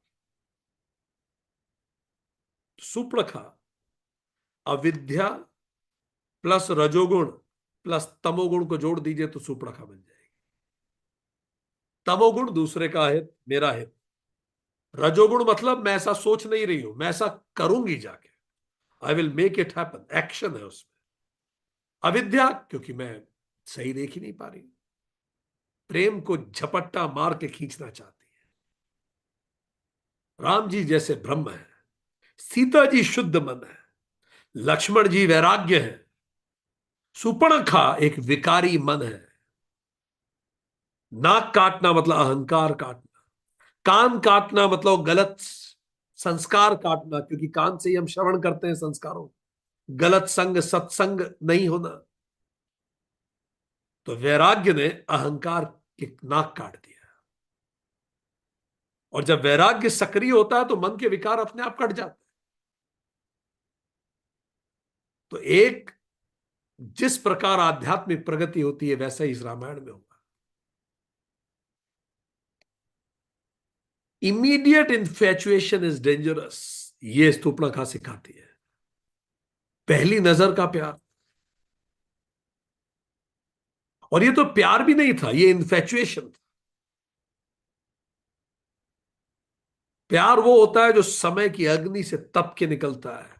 सुप्रखा अविद्या प्लस रजोगुण प्लस तमोगुण को जोड़ दीजिए तो सुप्रखा बन जाएगी। तमोगुण दूसरे का हित, मेरा हित। रजोगुण मतलब मैं ऐसा सोच नहीं रही हूं, मैं ऐसा करूंगी जाके, I will make it happen, action है उसमें। अविद्या, क्योंकि मैं सही देख ही नहीं पा रही, प्रेम को झपट्टा मार के खींचना चाहती है। राम जी जैसे ब्रह्म है, सीता जी शुद्ध मन है, लक्ष्मण जी वैराग्य है, सुपर्णखा एक विकारी मन है। नाक काटना मतलब अहंकार काटना, कान काटना मतलब गलत संस्कार काटना, क्योंकि कान से ही हम श्रवण करते हैं संस्कारों। गलत संग सत्संग नहीं होना। तो वैराग्य ने अहंकार की नाक काट दिया। और जब वैराग्य सक्रिय होता है तो मन के विकार अपने आप कट जाते हैं। तो एक जिस प्रकार आध्यात्मिक प्रगति होती है वैसा ही इस रामायण में होगा। इमीडिएट इन्फेचुएशन इज डेंजरस, ये स्तूपनाखा सिखाती है। पहली नजर का प्यार, और ये तो प्यार भी नहीं था, ये इन्फेचुएशन था। प्यार वो होता है जो समय की अग्नि से तप के निकलता है।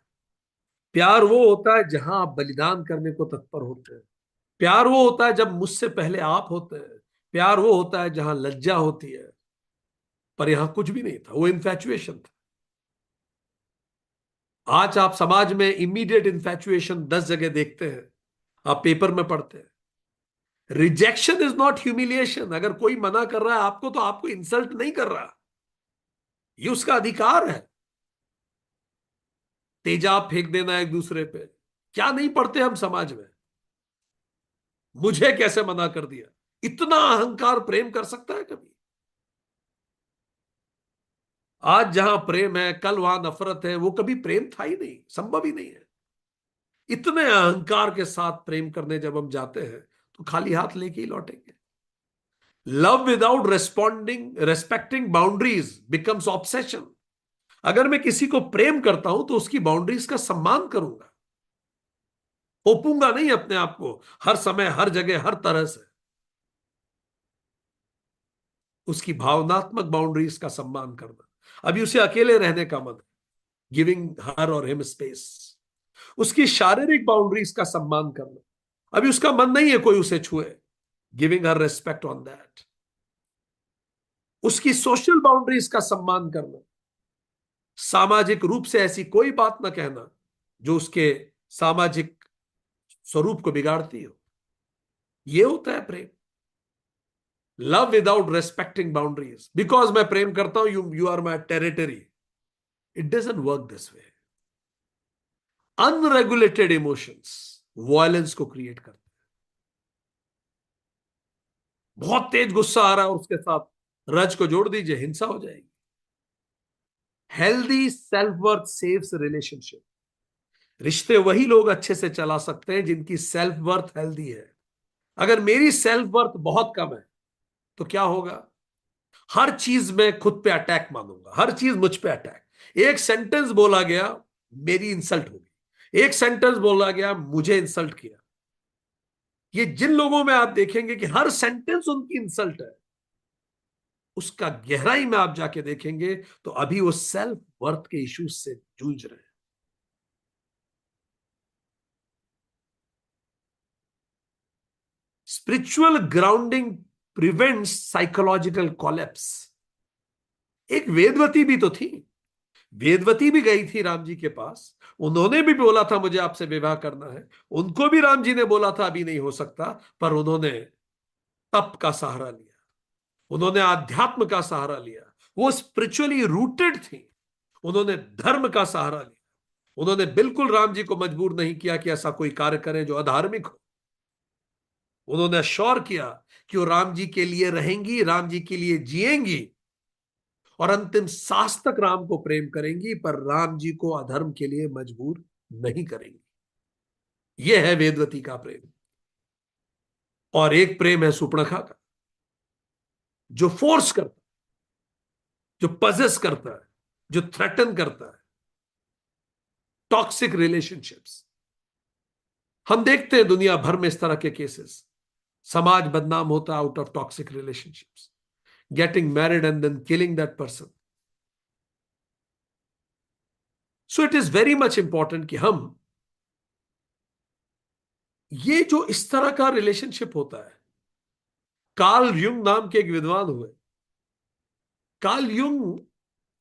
प्यार वो होता है जहां आप बलिदान करने को तत्पर होते हैं। प्यार वो होता है जब मुझसे पहले आप होते हैं। प्यार वो होता है जहां लज्जा होती है। पर यहां कुछ भी नहीं था, वो इन्फेचुएशन था। आज आप समाज में इमीडिएट इन्फेचुएशन 10 जगह देखते हैं, आप पेपर में पढ़ते हैं। Rejection is not humiliation. अगर कोई मना कर रहा है आपको, तो आपको इंसल्ट नहीं कर रहा, ये उसका अधिकार है। तेजाब फेंक देना एक दूसरे पे, क्या नहीं पढ़ते हम समाज में? मुझे कैसे मना कर दिया? इतना अहंकार प्रेम कर सकता है कभी? आज जहां प्रेम है कल वहां नफरत है, वो कभी प्रेम था ही नहीं, संभव ही नहीं है। इतने अहंकार के साथ प्रेम करने जब हम जाते हैं तो खाली हाथ लेके ही लौटेंगे। Love without responding respecting boundaries becomes obsession. अगर मैं किसी को प्रेम करता हूं तो उसकी बाउंड्रीज का सम्मान करूंगा, थोपूंगा नहीं अपने आप को हर समय हर जगह हर तरह से। उसकी भावनात्मक बाउंड्रीज का सम्मान करना। अभी उसे अकेले रहने का मन है, गिविंग हर और हिम स्पेस। उसकी शारीरिक बाउंड्रीज का सम्मान करना, अभी उसका मन नहीं है कोई उसे छुए, giving her respect on that. उसकी सोशल बाउंड्रीज का सम्मान करना, सामाजिक रूप से ऐसी कोई बात ना कहना जो उसके सामाजिक स्वरूप को बिगाड़ती हो। यह होता है प्रेम। Love without respecting boundaries, because मैं प्रेम करता हूं, you are my territory. It doesn't work this way. Unregulated emotions violence को क्रिएट करते हैं। बहुत तेज गुस्सा आ रहा है और उसके साथ रज को जोड़ दीजिए, हिंसा हो जाएगी। Healthy self worth saves relationship. रिश्ते वही लोग अच्छे से चला सकते हैं जिनकी सेल्फ वर्थ हेल्दी है। अगर मेरी सेल्फ वर्थ बहुत कम है तो क्या होगा? हर चीज में खुद पे अटैक मानूंगा, हर चीज मुझ पे अटैक। एक सेंटेंस बोला गया, मेरी इंसल्ट होगी। एक सेंटेंस बोला गया, मुझे इंसल्ट किया। ये जिन लोगों में आप देखेंगे कि हर सेंटेंस उनकी इंसल्ट है, उसका गहराई में आप जाके देखेंगे तो अभी वो सेल्फ वर्थ के इश्यूज से जूझ रहे हैं। Spiritual grounding prevents psychological collapse. एक वेदवती भी तो थी। वेदवती भी गई थी राम जी के पास। उन्होंने भी बोला था मुझे आपसे विवाह करना है। उनको भी राम जी ने बोला था अभी नहीं हो सकता, पर उन्होंने तप का सहारा लिया, उन्होंने आध्यात्म का सहारा लिया। वो स्पिरिचुअली रूटेड थी। उन्होंने धर्म का सहारा लिया। उन्होंने बिल्कुल राम जी को मजबूर नहीं किया कि ऐसा कोई कार्य करें जो अधार्मिक हो। उन्होंने अश्योर किया कि वो राम जी के लिए रहेंगी, राम जी के लिए जिएंगी और अंतिम सांस तक राम को प्रेम करेंगी, पर राम जी को अधर्म के लिए मजबूर नहीं करेंगी। यह है वेदवती का प्रेम। और एक प्रेम है सुपर्णखा का, जो फोर्स करता है, जो पजेस करता है, जो थ्रेटन करता है। टॉक्सिक रिलेशनशिप्स हम देखते हैं दुनिया भर में, इस तरह के केसेस। समाज बदनाम होता है out of toxic relationships, getting married and then killing that person. So it is very much important कि हम ये जो इस तरह का रिलेशनशिप होता है। कार्ल युंग नाम के एक विद्वान हुए। कार्ल युंग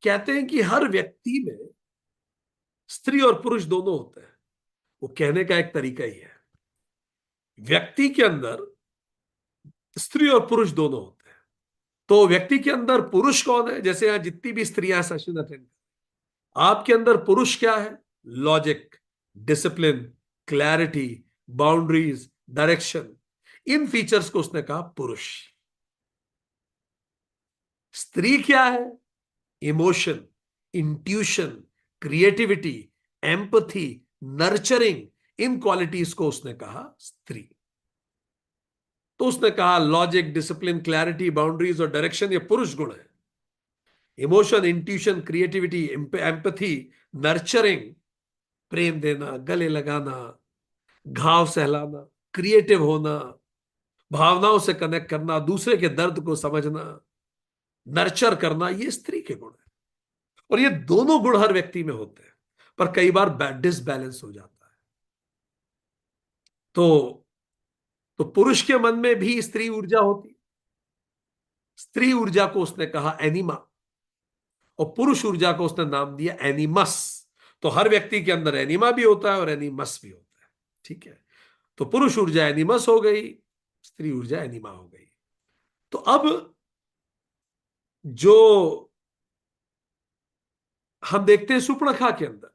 कहते हैं कि हर व्यक्ति में स्त्री और पुरुष दोनों होते हैं। वो कहने का एक तरीका ही है, व्यक्ति के अंदर स्त्री और पुरुष दोनों होते हैं। तो व्यक्ति के अंदर पुरुष कौन है? जैसे यहां जितनी भी स्त्रियां सेशन अटेंड, आपके अंदर पुरुष क्या है? Logic, discipline, clarity, boundaries, direction. इन फीचर्स को उसने कहा पुरुष। स्त्री क्या है? Emotion, intuition, creativity, empathy, nurturing. इन क्वालिटीज को उसने कहा स्त्री। तो उसने कहा लॉजिक, डिसिप्लिन, क्लैरिटी, बाउंड्रीज और डायरेक्शन ये पुरुष गुण है। Emotion, intuition, creativity, empathy, nurturing, प्रेम देना, गले लगाना, घाव सहलाना, क्रिएटिव होना, भावनाओं से कनेक्ट करना, दूसरे के दर्द को समझना, नर्चर करना, ये स्त्री के गुण है। और ये दोनों गुण हर व्यक्ति में होते हैं, पर कई बार डिसबैलेंस हो जाता है। तो पुरुष के मन में भी स्त्री ऊर्जा होती। स्त्री ऊर्जा को उसने कहा एनिमा, और पुरुष ऊर्जा को उसने नाम दिया एनिमस। तो हर व्यक्ति के अंदर एनिमा भी होता है और एनिमस भी होता है। ठीक है। तो पुरुष ऊर्जा एनिमस हो गई, स्त्री ऊर्जा एनिमा हो गई। तो अब जो हम देखते हैं सुपर्णखा के अंदर,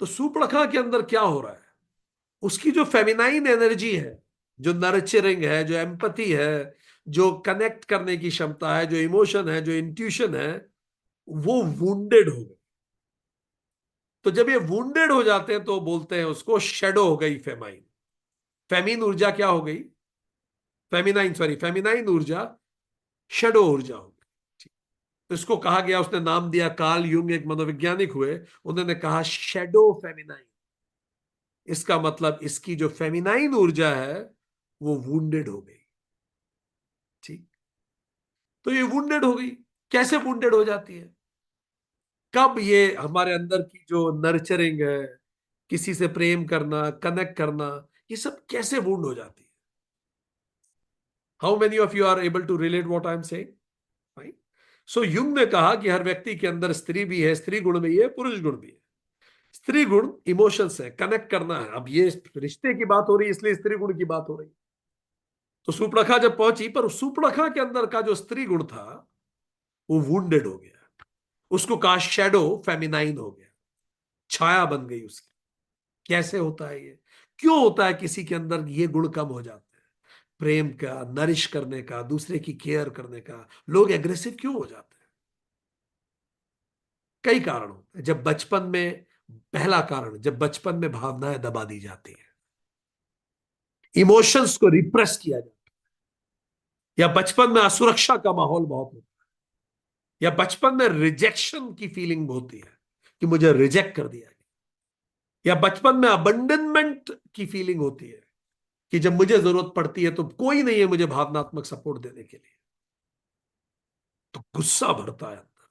तो सुपर्णखा के अंदर क्या हो रहा है? उसकी जो फेमिनाइन एनर्जी है, जो नर्चरिंग है, जो एम्पथी है, जो कनेक्ट करने की क्षमता है, जो इमोशन है, जो इंट्यूशन है, वो वुंडेड हो गई। तो जब ये वुंडेड हो जाते हैं तो बोलते हैं उसको शेडो हो गई फेमाइन। फेमिन ऊर्जा क्या हो गई? फेमिनाइन, सॉरी, फेमिनाइन ऊर्जा शेडो ऊर्जा हो गई। तो इसको कहा गया, उसने नाम दिया, कार्ल युंग एक मनोवैज्ञानिक हुए, उन्होंने कहा शेडो फेमिनाइन। इसका मतलब इसकी जो फेमिनाइन ऊर्जा है वो वुंडेड हो गई। ठीक। तो ये वुंडेड हो गई। कैसे वुंडेड हो जाती है? कब ये हमारे अंदर की जो नर्चरिंग है, किसी से प्रेम करना, कनेक्ट करना, ये सब कैसे वुंड हो जाती है? How many of you are able to relate what I am saying? Right. So Jung ने कहा कि हर व्यक्ति के अंदर स्त्री भी है, स्त्री गुण भी है, पुरुष गुण भी है। स्त्री गुण इमोशंस है, कनेक्ट करना है। अब ये रिश्ते की बात हो रही है इसलिए स्त्री गुण की बात हो रही। तो सुपर्णखा जब पहुंची, पर सुपर्णखा के अंदर का जो स्त्री गुण था वो वुंडेड हो गया। उसको कहा शेडो फेमिनाइन हो गया, छाया बन गई उसकी। कैसे होता है ये? क्यों होता है किसी के अंदर ये गुण कम हो जाते हैं? प्रेम का, नरिश करने का, दूसरे की केयर करने का, लोग एग्रेसिव क्यों हो जाते हैं? कई कारण होते हैं। जब बचपन में, पहला कारण, जब बचपन में भावनाएं दबा दी जाती हैं, इमोशंस को रिप्रेस किया जाता है, या बचपन में असुरक्षा का माहौल बहुत होता है, या बचपन में रिजेक्शन की फीलिंग होती है कि मुझे रिजेक्ट कर दिया गया, या बचपन में अबंडनमेंट की फीलिंग होती है कि जब मुझे जरूरत पड़ती है तो कोई नहीं है मुझे भावनात्मक सपोर्ट देने के लिए, तो गुस्सा भरता है, अंदर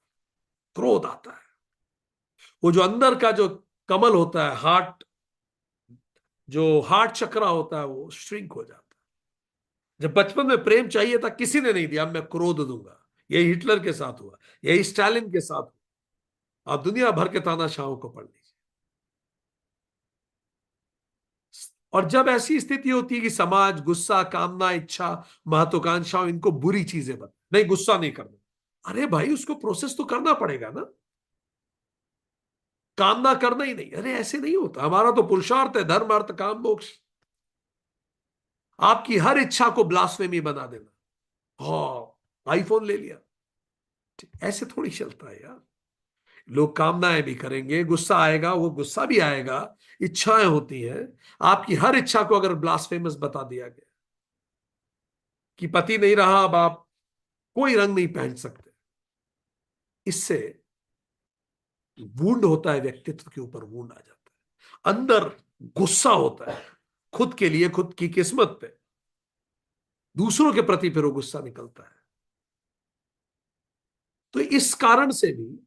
क्रोध आता है। वो जो अंदर का जो कमल होता है, हार्ट, जो हार्ट चक्रा होता है, वो श्रिंक हो जाता है। जब बचपन में प्रेम चाहिए था, किसी ने नहीं दिया, अब मैं क्रोध दूंगा। यही हिटलर के साथ हुआ, यही स्टालिन के साथ हुआ। आप दुनिया भर के तानाशाहों को पढ़ लीजिए। और जब ऐसी स्थिति होती है कि समाज गुस्सा, कामना, इच्छा, महत्वाकांक्षाओं, इनको बुरी चीजें बता, नहीं गुस्सा नहीं करना, अरे भाई उसको प्रोसेस तो करना पड़ेगा ना। कामना करना ही नहीं, अरे ऐसे नहीं होता। हमारा तो पुरुषार्थ है, धर्म अर्थ काम मोक्ष। आपकी हर इच्छा को ब्लास्फेमी बना देना, हाँ आईफोन ले लिया, ऐसे थोड़ी चलता है यार। लोग कामनाएं भी करेंगे, गुस्सा आएगा, वो गुस्सा भी आएगा, इच्छाएं होती हैं। आपकी हर इच्छा को अगर ब्लास्फेमस बता दिया गया कि पति नहीं रहा, अब आप कोई रंग नहीं पहन सकते, इससे वूंड होता है, व्यक्तित्व के ऊपर वूंड आ जाता है। अंदर गुस्सा होता है, खुद के लिए, खुद की किस्मत पे, दूसरों के प्रति फिर वो गुस्सा निकलता है। तो इस कारण से भी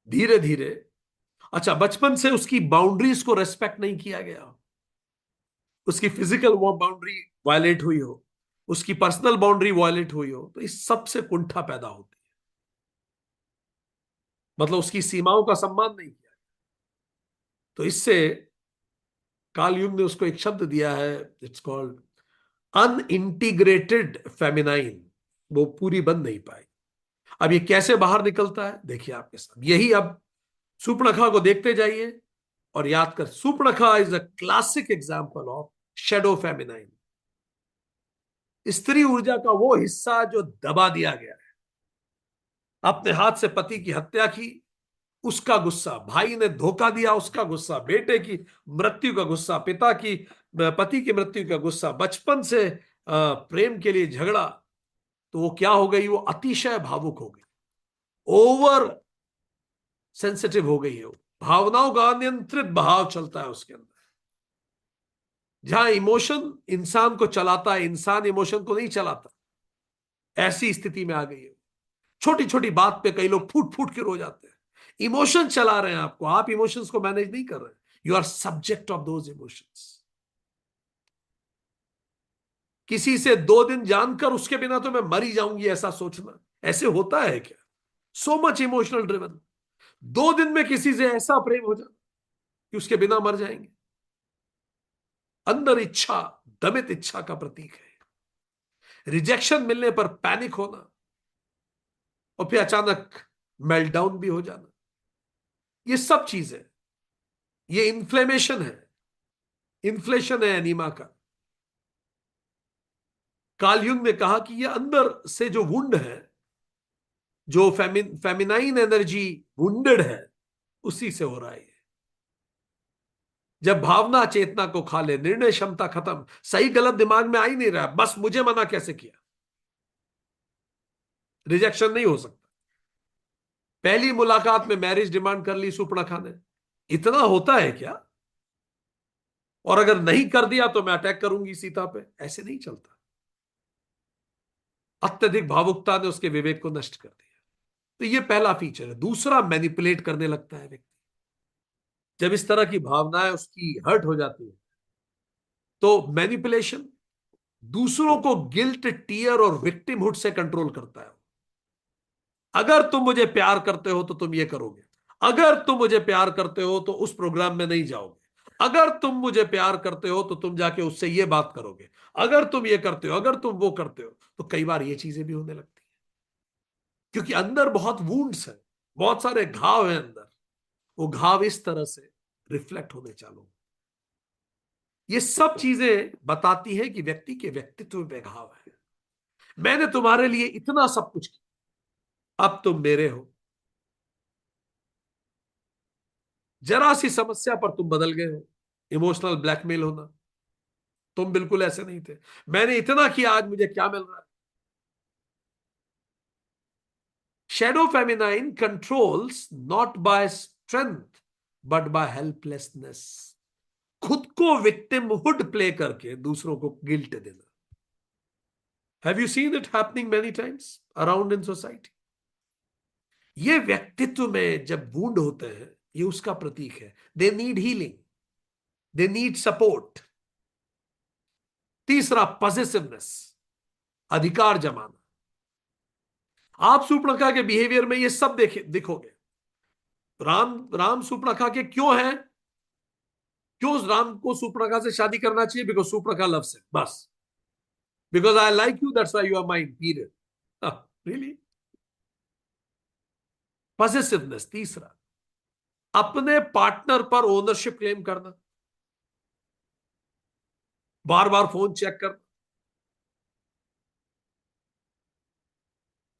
धीरे धीरे, अच्छा बचपन से उसकी बाउंड्रीज को रेस्पेक्ट नहीं किया गया, उसकी फिजिकल वो बाउंड्री वायलेट हुई हो, उसकी पर्सनल बाउंड्री वायलेट हुई हो, तो इस सब से कुंठा पैदा होती है। मतलब उसकी सीमाओं का सम्मान नहीं किया। तो इससे कार्ल युंग ने उसको एक शब्द दिया है, इट्स कॉल्ड अनइंटीग्रेटेड फेमिनाइन। वो पूरी बन नहीं पाई। अब ये कैसे बाहर निकलता है, देखिए आपके साथ यही। अब सुपर्णखा को देखते जाइए और याद कर, Surpanakha is a classic example of shadow feminine. स्त्री ऊर्जा का वो हिस्सा जो दबा दिया गया है। अपने हाथ से पति की हत्या की, उसका गुस्सा, भाई ने धोखा दिया उसका गुस्सा, बेटे की मृत्यु का गुस्सा, पिता की, पति की मृत्यु का गुस्सा, बचपन से प्रेम के लिए झगड़ा। तो वो क्या हो गई, वो अतिशय भावुक हो गई, ओवर सेंसिटिव हो गई है वो। भावनाओं का अनियंत्रित बहाव चलता है उसके अंदर। जहां इमोशन इंसान को चलाता है, इंसान इमोशन को नहीं चलाता, ऐसी स्थिति में आ गई है। छोटी छोटी बात पे कई लोग फूट फूट के रो जाते हैं। इमोशन चला रहे हैं आपको, आप इमोशंस को मैनेज नहीं कर रहे। You are subject of those emotions. किसी से 2 दिन जानकर उसके बिना तो मैं मर ही जाऊंगी, ऐसा सोचना, ऐसे होता है क्या? So much emotional driven. 2 दिन में किसी से ऐसा प्रेम हो जाए कि उसके बिना मर जाएंगे। अंदर इच्छा, दमित इच्छा का प्रतीक है। रिजेक्शन मिलने पर पैनिक होना, और फिर अचानक मेल्टडाउन भी हो जाना, ये सब चीजें, ये इन्फ्लेमेशन है, इन्फ्लेशन है एनीमा का। कार्ल युंग ने कहा कि ये अंदर से जो वुंड है, जो फेमिनाइन एनर्जी वुंडेड है, उसी से हो रहा है। जब भावना चेतना को खा ले, निर्णय क्षमता खत्म, सही गलत दिमाग में आ ही नहीं रहा, बस मुझे मना कैसे किया, रिजेक्शन नहीं हो सकता। पहली मुलाकात में मैरिज डिमांड कर ली सुपर्णखा ने, इतना होता है क्या? और अगर नहीं कर दिया तो मैं अटैक करूंगी सीता पे, ऐसे नहीं चलता। अत्यधिक भावुकता ने उसके विवेक को नष्ट कर दिया। तो ये पहला फीचर है। दूसरा, मैनिपुलेट करने लगता है व्यक्ति। जब इस तरह की भावनाएं उसकी हर्ट हो जाती है, तो मैनिपुलेशन, दूसरों को गिल्ट, टीयर और विक्टिमहुड से कंट्रोल करता है। अगर तुम मुझे प्यार करते हो तो तुम ये करोगे, अगर तुम मुझे प्यार करते हो तो उस प्रोग्राम में नहीं जाओगे, अगर तुम मुझे प्यार करते हो तो तुम जाके उससे ये बात करोगे, अगर तुम ये करते हो, अगर तुम वो करते हो। तो कई बार ये चीजें भी होने लगती है, क्योंकि अंदर बहुत वूंड्स है, बहुत सारे घाव हैं अंदर। वो घाव इस तरह से रिफ्लेक्ट होने चालू। ये सब चीजें बताती है कि व्यक्ति के व्यक्तित्व में घाव है। मैंने तुम्हारे लिए इतना सब कुछ किया, अब तुम मेरे हो, जरा सी समस्या पर तुम बदल गए हो। इमोशनल ब्लैकमेल होना, तुम बिल्कुल ऐसे नहीं थे, मैंने इतना किया, आज मुझे क्या मिल रहा है। Shadow feminine controls not by strength but by helplessness. खुद को विक्टिमहुड प्ले करके दूसरों को गिल्ट देना। Have you seen it happening many times around in society. ये व्यक्तित्व में जब वुंड होते हैं, ये उसका प्रतीक है। They need healing, they need support. तीसरा, पॉसेसिवनेस, अधिकार जमाना। आप सुपर्णखा के बिहेवियर में ये सब देखे दिखोगे। राम राम सुपर्णखा के क्यों है, क्यों राम को सुपर्णखा से शादी करना चाहिए? बिकॉज सुपर्णखा लव्स हिम, बस। Because I like you, that's why you are mine, period. Really. Possessiveness. तीसरा, अपने पार्टनर पर ओनरशिप क्लेम करना, बार बार फोन चेक करना,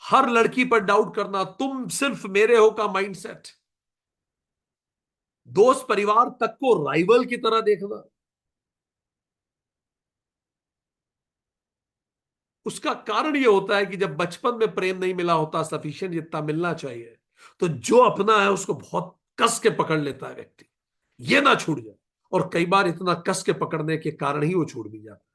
हर लड़की पर डाउट करना, तुम सिर्फ मेरे हो का माइंडसेट। दोस्त परिवार तक को राइवल की तरह देखना। उसका कारण यह होता है कि जब बचपन में प्रेम नहीं मिला होता सफिशिएंट जितना मिलना चाहिए, तो जो अपना है उसको बहुत कस के पकड़ लेता है व्यक्ति, ये ना छूट जाए। और कई बार इतना कस के पकड़ने के कारण ही वो छूट भी जाता है।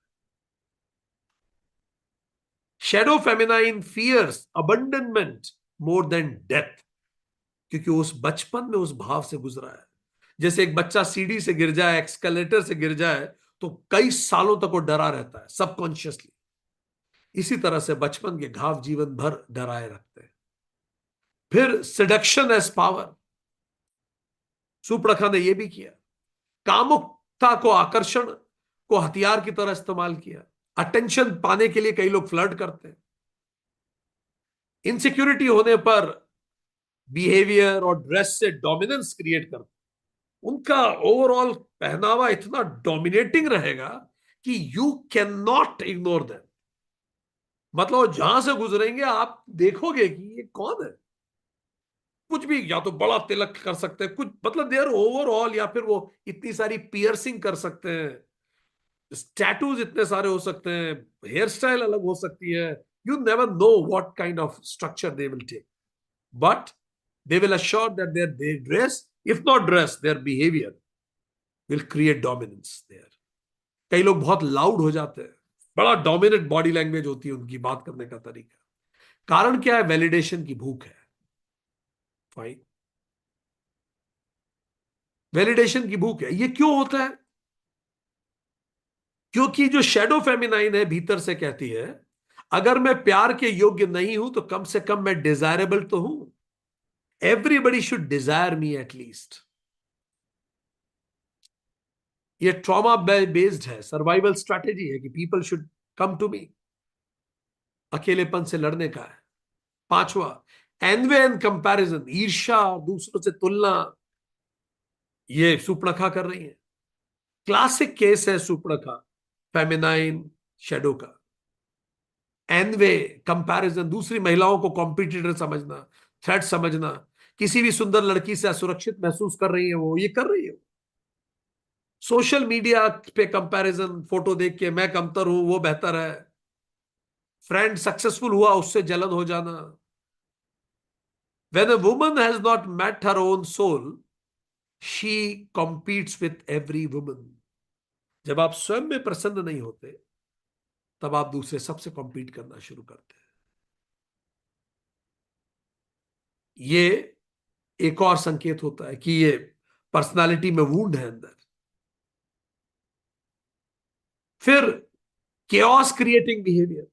Shadow feminine fears abandonment more than death, क्योंकि उस बचपन में उस भाव से गुजरा है। जैसे एक बच्चा सीढ़ी से गिर जाए, एक्सकलेटर से गिर जाए, तो कई सालों तक वो डरा रहता है सबकॉन्शियसली। इसी तरह से बचपन के घाव जीवन भर डराए रखते हैं। फिर सिडक्शन एज पावर, सुपर्णखा ने यह भी किया। कामुकता को, आकर्षण को हथियार की तरह इस्तेमाल किया। अटेंशन पाने के लिए कई लोग फ्लर्ट करते हैं। इनसिक्योरिटी होने पर बिहेवियर और ड्रेस से डोमिनेंस क्रिएट करते हैं। उनका ओवरऑल पहनावा इतना डोमिनेटिंग रहेगा कि you can not ignore them. मतलब जहां से गुजरेंगे आप देखोगे कि ये कौन है। कुछ भी, या तो बड़ा तिलक कर सकते हैं, कुछ मतलब देयर ओवरऑल, या फिर वो इतनी सारी पियर्सिंग कर सकते हैं, टैटूज इतने सारे हो सकते हैं, हेयर स्टाइल अलग हो सकती है। You never know what kind of structure they will take, but they will assure that their dress, if not dress, their behavior will create dominance there. कई लोग बहुत लाउड हो जाते हैं, बड़ा डोमिनेट बॉडी लैंग्वेज होती है उनकी, बात करने का तरीका। कारण क्या है? वैलिडेशन की भूख है। फाइन, वैलिडेशन की भूख है। ये क्यों होता है? क्योंकि जो शैडो फेमिनाइन है भीतर से कहती है, अगर मैं प्यार के योग्य नहीं हूं तो कम से कम मैं डिजायरेबल तो हूं। Everybody should desire me at least. ये ट्रॉमा बेस्ड है, सर्वाइवल स्ट्रैटेजी है कि people should come to me. अकेलेपन से लड़ने का है। पांचवा, एनवे एंड कंपैरिजन, ईर्ष्या, दूसरों से तुलना, ये सुपर्णखा कर रही है। क्लासिक केस है सुपर्णखा फेमिनाइन शैडो का। एनवे, कंपैरिजन, दूसरी महिलाओं को कॉम्पिटिटर समझना, थ्रेट समझना। किसी भी सुंदर लड़की से असुरक्षित महसूस कर रही है, वो ये कर रही है। सोशल मीडिया पे कंपैरिजन, फोटो देख के मैं कमतर हूं, वो बेहतर है। फ्रेंड सक्सेसफुल हुआ, उससे जलन हो जाना। When a woman has not met her own soul, she competes with every woman. जब आप स्वयं में प्रसन्न नहीं होते, तब आप दूसरे सबसे कॉम्पीट करना शुरू करते हैं। ये एक और संकेत होता है कि ये पर्सनालिटी में वूंड है अंदर। फिर केओस क्रिएटिंग बिहेवियर,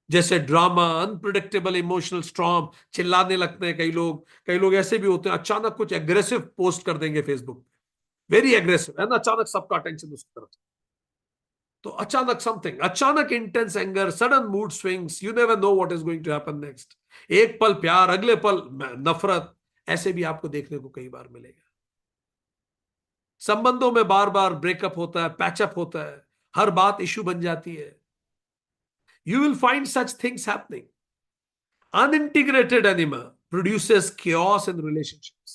जैसे ड्रामा, अनप्रिडिक्टेबल इमोशनल स्ट्रॉम, चिल्लाने लगते हैं कई लोग। कई लोग ऐसे भी होते हैं, अचानक कुछ एग्रेसिव पोस्ट कर देंगे फेसबुक पे, वेरी एग्रेसिव है ना, अचानक सबका अटेंशन उसकी तरफ। तो अचानक समथिंग, अचानक intense anger, sudden mood swings, you never know what is going to happen next. एक पल प्यार, अगले पल नफरत, ऐसे भी आपको देखने को कई बार मिलेगा। संबंधों में बार बार ब्रेकअप होता है, पैचअप होता है, हर बात इशू बन जाती है। You will find such things happening. Unintegrated anima produces chaos in relationships.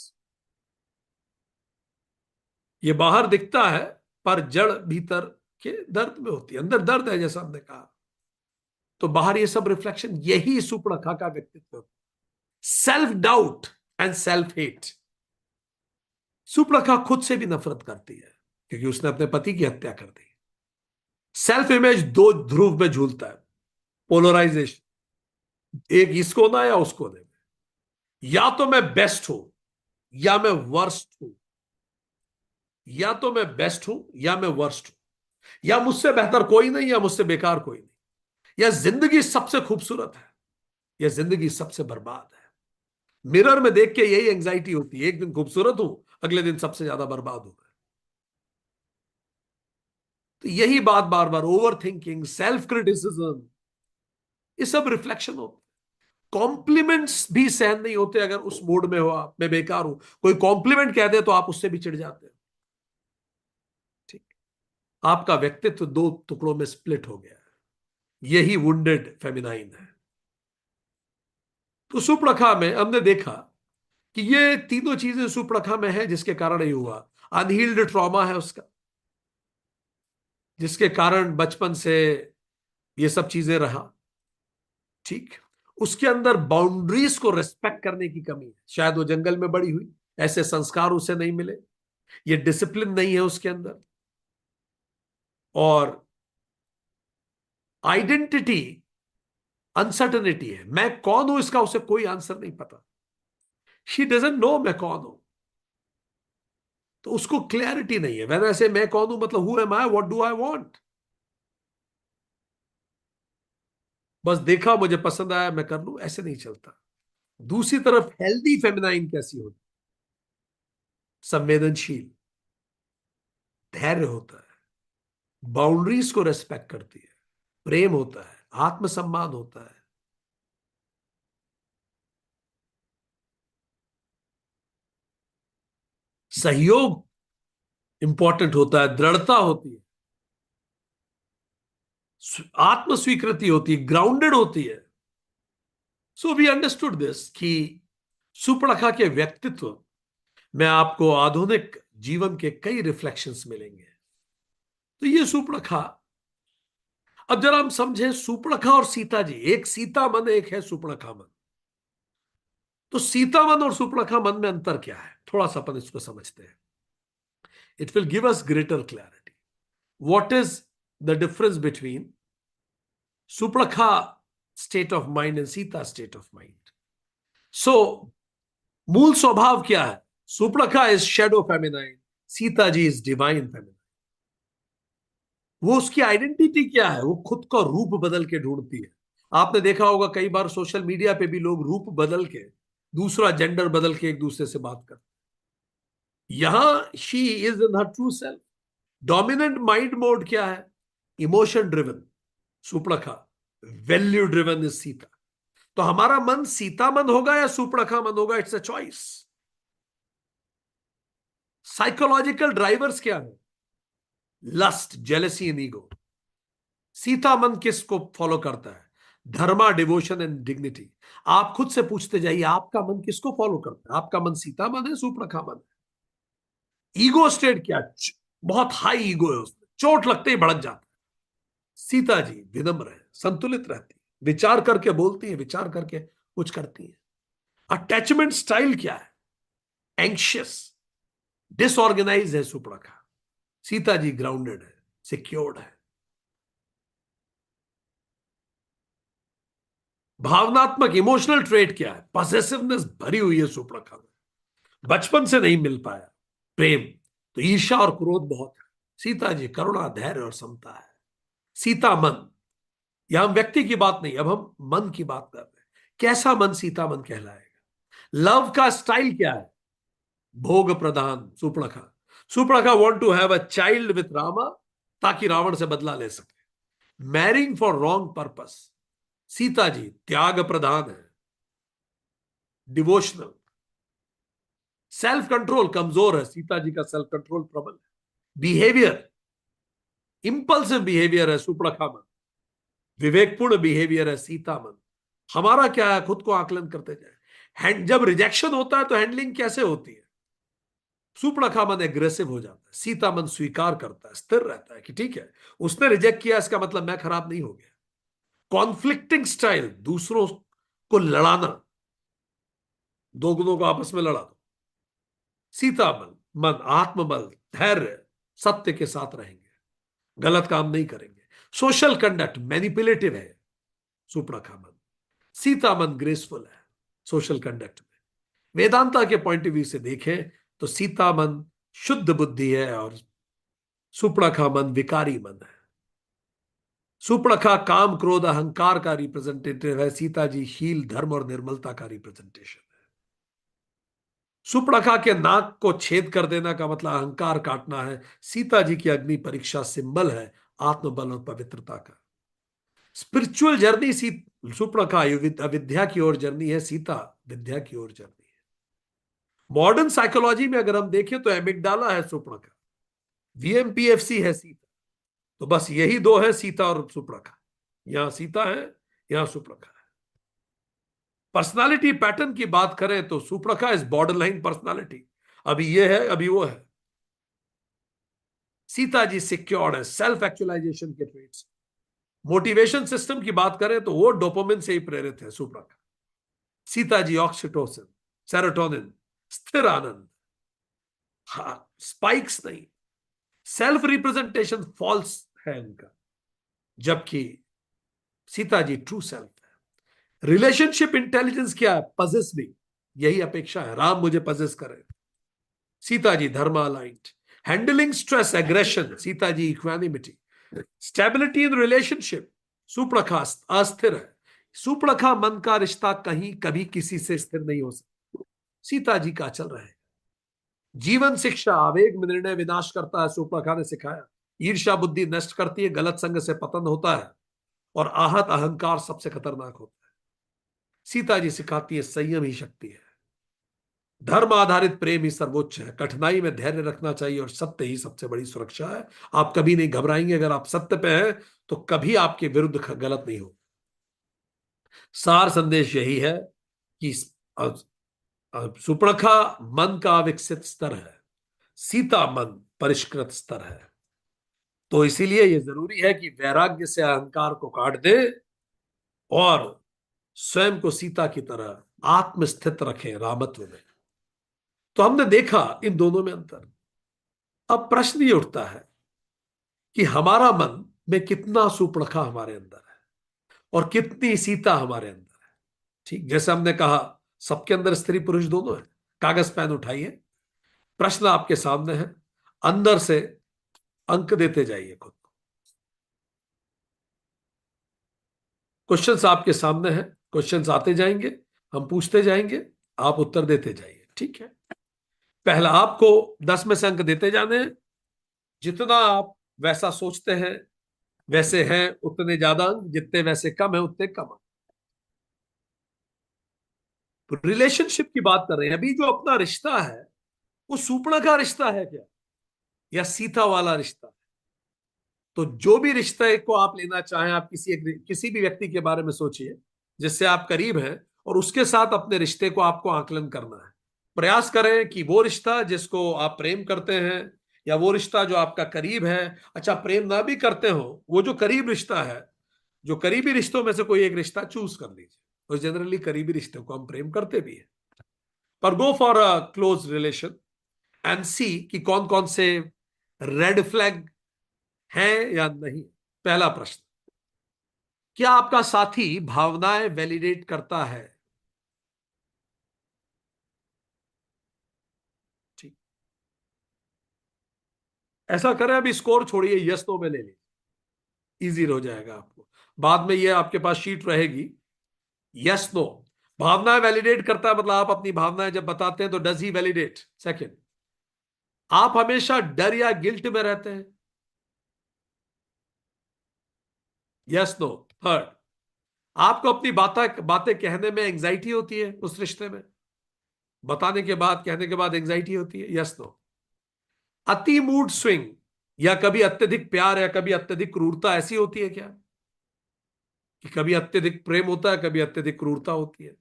ये बाहर दिखता है पर जड़ भीतर के दर्द में होती है, अंदर दर्द है जैसा हमने कहा। तो बाहर ये सब रिफ्लेक्शन, यही सुपर्णखा का व्यक्तित्व। Self doubt and self hate. Surpanakha खुद से भी नफरत करती है क्योंकि उसने अपने पति की हत्या कर दी। सेल्फ इमेज दो ध्रुव में झूलता है, पोलराइजेशन, एक इस कोना या उस कोने में। या तो मैं बेस्ट हूं या मैं वर्स्ट हूं, या तो मैं बेस्ट हूं या मैं वर्स्ट हूं, या मुझसे बेहतर कोई नहीं या मुझसे बेकार कोई नहीं, या जिंदगी सबसे खूबसूरत है या जिंदगी सबसे बर्बाद है। मिरर में देख के यही एंजाइटी होती है, एक दिन खूबसूरत हूं, अगले दिन सबसे ज्यादा बर्बाद हो गए। तो यही बात बार बार, ओवर थिंकिंग, सेल्फ क्रिटिसिज्म, ये सब रिफ्लेक्शन होते। कॉम्प्लीमेंट्स भी सहन नहीं होते अगर उस मूड में हो आप, मैं बेकार हूं, कोई कॉम्प्लीमेंट कह दे तो आप उससे भी चिढ़ जाते हो। ठीक, आपका व्यक्तित्व दो टुकड़ों में स्प्लिट हो गया है, यही वुंडेड फेमिनाइन है। तो सुपर्णखा में हमने देखा कि ये तीनों चीजें सुपर्णखा में है, जिसके कारण ये हुआ। अनहील्ड ट्रॉमा है उसका, जिसके कारण बचपन से ये सब चीजें रहा। ठीक, उसके अंदर बाउंड्रीज को रेस्पेक्ट करने की कमी है, शायद वो जंगल में बड़ी हुई, ऐसे संस्कार उसे नहीं मिले, ये डिसिप्लिन नहीं है उसके अंदर। और आइडेंटिटी अनसर्टनिटी है, मैं कौन हूं इसका उसे कोई आंसर नहीं पता। शी डजंट नो मैं कौन हूं, तो उसको क्लैरिटी नहीं है। वैसे ऐसे मैं कौन हूं मतलब who am I, what do I want. बस देखा मुझे पसंद आया मैं कर लूं, ऐसे नहीं चलता। दूसरी तरफ हेल्दी फेमिनाइन कैसी होती, संवेदनशील, धैर्य होता है, बाउंड्रीज को रेस्पेक्ट करती है, प्रेम होता है, आत्मसम्मान होता है, सहयोग इंपॉर्टेंट होता है, दृढ़ता होती है, आत्म स्वीकृति होती है, ग्राउंडेड होती है। सो वी अंडरस्टूड दिस कि सुपर्णखा के व्यक्तित्व में आपको आधुनिक जीवन के कई रिफ्लेक्शंस मिलेंगे। तो ये सुपर्णखा, अब जरा हम समझे सुपर्णखा और सीता जी, एक सीता मन एक है सुपर्णखा मन। तो सीता मन और सुपर्णखा मन में अंतर क्या है, थोड़ा सा अपन इसको समझते हैं। It will give us greater clarity. What is the difference between Surpanakha state of mind and Sita state of mind. So मूल स्वभाव क्या है, Surpanakha is shadow feminine, Sita ji is divine feminine. वो उसकी आइडेंटिटी क्या है, वो खुद का रूप बदल के ढूंढती है। आपने देखा होगा कई बार सोशल मीडिया पे भी लोग रूप बदल के, दूसरा जेंडर बदल के एक दूसरे से बात करते हैं। यहां she is in her true self. Dominant mind mode क्या है, emotion driven Surpanakha, value driven is Sita. तो हमारा मन सीता मन होगा या सुपर्णखा मन होगा, it's a choice. Psychological drivers क्या है, lust, jealousy and ego. Sita मन किसको फॉलो करता है, धर्मा, डिवोशन एंड डिग्निटी। आप खुद से पूछते जाइए आपका मन किसको फॉलो करता है, आपका मन सीता मन है, सुपर्णखा मन है। ईगो स्टेट क्या, बहुत हाई ईगो है उसमें, चोट लगते ही भड़क जाता है। सीता जी विनम्र है, संतुलित रहती है, विचार करके बोलती है, विचार करके कुछ करती है। अटैचमेंट स्टाइल क्या है, एंशियस, डिसऑर्गेनाइज है सुपर्णखा, सीता जी ग्राउंडेड है, सिक्योर्ड है। भावनात्मक इमोशनल ट्रेट क्या है, पॉसेसिवनेस भरी हुई है सुपर्णखा में, बचपन से नहीं मिल पाया प्रेम, तो ईर्ष्या और क्रोध बहुत है। सीता जी करुणा, धैर्य और समता है। सीता मन, यहां हम व्यक्ति की बात नहीं, अब हम मन की बात कर रहे हैं। कैसा मन सीता मन कहलाएगा। लव का स्टाइल क्या है, भोग प्रधान Surpanakha. Surpanakha want to have a child with Rama ताकि रावण से बदला ले सके। Marrying for wrong purpose. Sita ji त्याग प्रधान है, डिवोशनल। सेल्फ कंट्रोल कमजोर है, सीता जी का सेल्फ कंट्रोल प्रबल है। बिहेवियर, इंपल्सिव बिहेवियर है सुपर्णखा मन, विवेकपूर्ण बिहेवियर है सीता मन। हमारा क्या है, खुद को आकलन करते जाए। जब रिजेक्शन होता है तो हैंडलिंग कैसे होती है, सुपड़खा मन एग्रेसिव हो जाता है, सीता मन स्वीकार करता है, स्थिर रहता है कि ठीक है, उसने रिजेक्ट किया, इसका मतलब मैं खराब नहीं हो गया। कॉन्फ्लिक्टिंग स्टाइल, दूसरों को लड़ाना, दो गुणों को आपस में लड़ा दो। सीता मन आत्मबल, धैर्य, सत्य के साथ रहेंगे, गलत काम नहीं करेंगे। सोशल कंडक्ट मैनिपुलेटिव है सुपड़खा मन। सीता मन ग्रेसफुल है सोशल कंडक्ट में। वेदांता के पॉइंट ऑफ व्यू से देखें तो सीता मन शुद्ध बुद्धि है और सुपड़खा मन विकारी मन है। सुपड़खा काम क्रोध अहंकार का रिप्रेजेंटेटिव है, सीता जी शील धर्म और निर्मलता का रिप्रेजेंटेशन है। सुपड़खा के नाक को छेद कर देना का मतलब अहंकार काटना है। सीता जी की अग्नि परीक्षा सिंबल है आत्मबल और पवित्रता का। स्पिरिचुअल जर्नी सुपड़खा अविद्या की ओर जर्नी है, सीता विद्या की ओर जर्नी है। मॉडर्न साइकोलॉजी में अगर हम देखें तो एमिगडाला है सुपड़खा, वीएमपीएफसी है सीता। तो बस यही दो है, सीता और सुपड़खा। यहां सीता है, यहां सुपड़खा है। पर्सनालिटी पैटर्न की बात करें तो Surpanakha is border line personality, अभी ये है अभी वो है। सीता जी सिक्योर्ड है, सेल्फ एक्चुअलाइजेशन के ट्रेड्स। मोटिवेशन सिस्टम की बात करें तो वो डोपामिन से ही प्रेरित है सुपड़खा। सीता जी ऑक्सीटोसिन, सेरोटोनिन, स्थिर आनंद, हाँ स्पाइक्स नहीं। सेल्फ रिप्रेजेंटेशन फॉल्स है उनका, जबकि सीता जी ट्रू सेल्फ है। रिलेशनशिप इंटेलिजेंस क्या है? पजेसिव, यही अपेक्षा है, राम मुझे पजेस करे। सीता जी धर्म aligned. Handling stress aggression, Sita ji equanimity. Stability in relationship, Surpanakha अस्थिर है। सुपड़खा मन का रिश्ता कहीं कभी किसी से स्थिर नहीं हो सकता, सीता जी का चल रहा है। जीवन शिक्षा, आवेग में निर्णय विनाश करता है, सुपड़खा ने सिखाया। ईर्ष्या बुद्धि नष्ट करती है, गलत संग से पतन होता है, और आहत अहंकार सबसे खतरनाक होता है। सीता जी सिखाती है संयम ही शक्ति है। धर्म आधारित प्रेम ही सर्वोच्च है, कठिनाई में धैर्य रखना चाहिए, और सत्य ही सबसे बड़ी सुरक्षा है। आप कभी नहीं घबराएंगे, अगर आप सत्य पे हैं तो कभी आपके विरुद्ध गलत नहीं हो। सार संदेश यही है कि सुपड़खा मन का विकसित स्तर है, सीता मन परिष्कृत स्तर है। तो इसीलिए यह जरूरी है कि वैराग्य से अहंकार को काट दे और स्वयं को सीता की तरह आत्मस्थित रखें रामत्व में। तो हमने देखा इन दोनों में अंतर। अब प्रश्न ये उठता है कि हमारा मन में कितना सुपड़खा हमारे अंदर है और कितनी सीता हमारे अंदर है। ठीक जैसे हमने कहा, सबके अंदर स्त्री पुरुष दोनों है। कागज पेन उठाइए, प्रश्न आपके सामने है, अंदर से अंक देते जाइए खुद को। क्वेश्चंस आपके सामने है, क्वेश्चंस आते जाएंगे, हम पूछते जाएंगे, आप उत्तर देते जाइए। ठीक है, पहला आपको 10 में से अंक देते जाने हैं। जितना आप वैसा सोचते हैं वैसे हैं उतने ज्यादा अंक, जितने वैसे कम है उतने कम अंक। तो रिलेशनशिप की बात कर रहे हैं, अभी जो अपना रिश्ता है वो सुपड़ा का रिश्ता है क्या, या सीता वाला रिश्ता? तो जो भी रिश्ते को आप लेना चाहें, आप किसी भी व्यक्ति के बारे में सोचिए जिससे आप करीब हैं, और उसके साथ अपने रिश्ते को आपको आकलन करना है। प्रयास करें कि वो रिश्ता जिसको आप प्रेम करते हैं, या वो रिश्ता जो आपका करीब है, अच्छा प्रेम ना भी करते हो, वो जो करीब रिश्ता है, जो करीबी रिश्तों में से कोई एक रिश्ता चूज कर लीजिए। तो जनरली करीबी रिश्तों को हम प्रेम करते भी हैं, पर go for a close relation and see कि कौन कौन से रेड फ्लैग हैं या नहीं। पहला प्रश्न, क्या आपका साथी भावनाएं वैलिडेट करता है? ठीक, ऐसा करें, अभी स्कोर छोड़िए, यस नो में ले लीजिए, इजी हो जाएगा आपको। बाद में ये आपके पास शीट रहेगी। यस नो, भावनाएं वैलिडेट करता है मतलब आप अपनी भावनाएं जब बताते हैं तो डज ही वैलिडेट। सेकंड, आप हमेशा डर या गिल्ट में रहते हैं? Yes no. थर्ड, आपको अपनी बातें बातें कहने में एंजाइटी होती है उस रिश्ते में? बताने के बाद, कहने के बाद एंजाइटी होती है? Yes no. अति मूड स्विंग, या कभी अत्यधिक प्यार या कभी अत्यधिक क्रूरता ऐसी होती है क्या, कि कभी अत्यधिक प्रेम होता है कभी अत्यधिक क्रूरता होती है?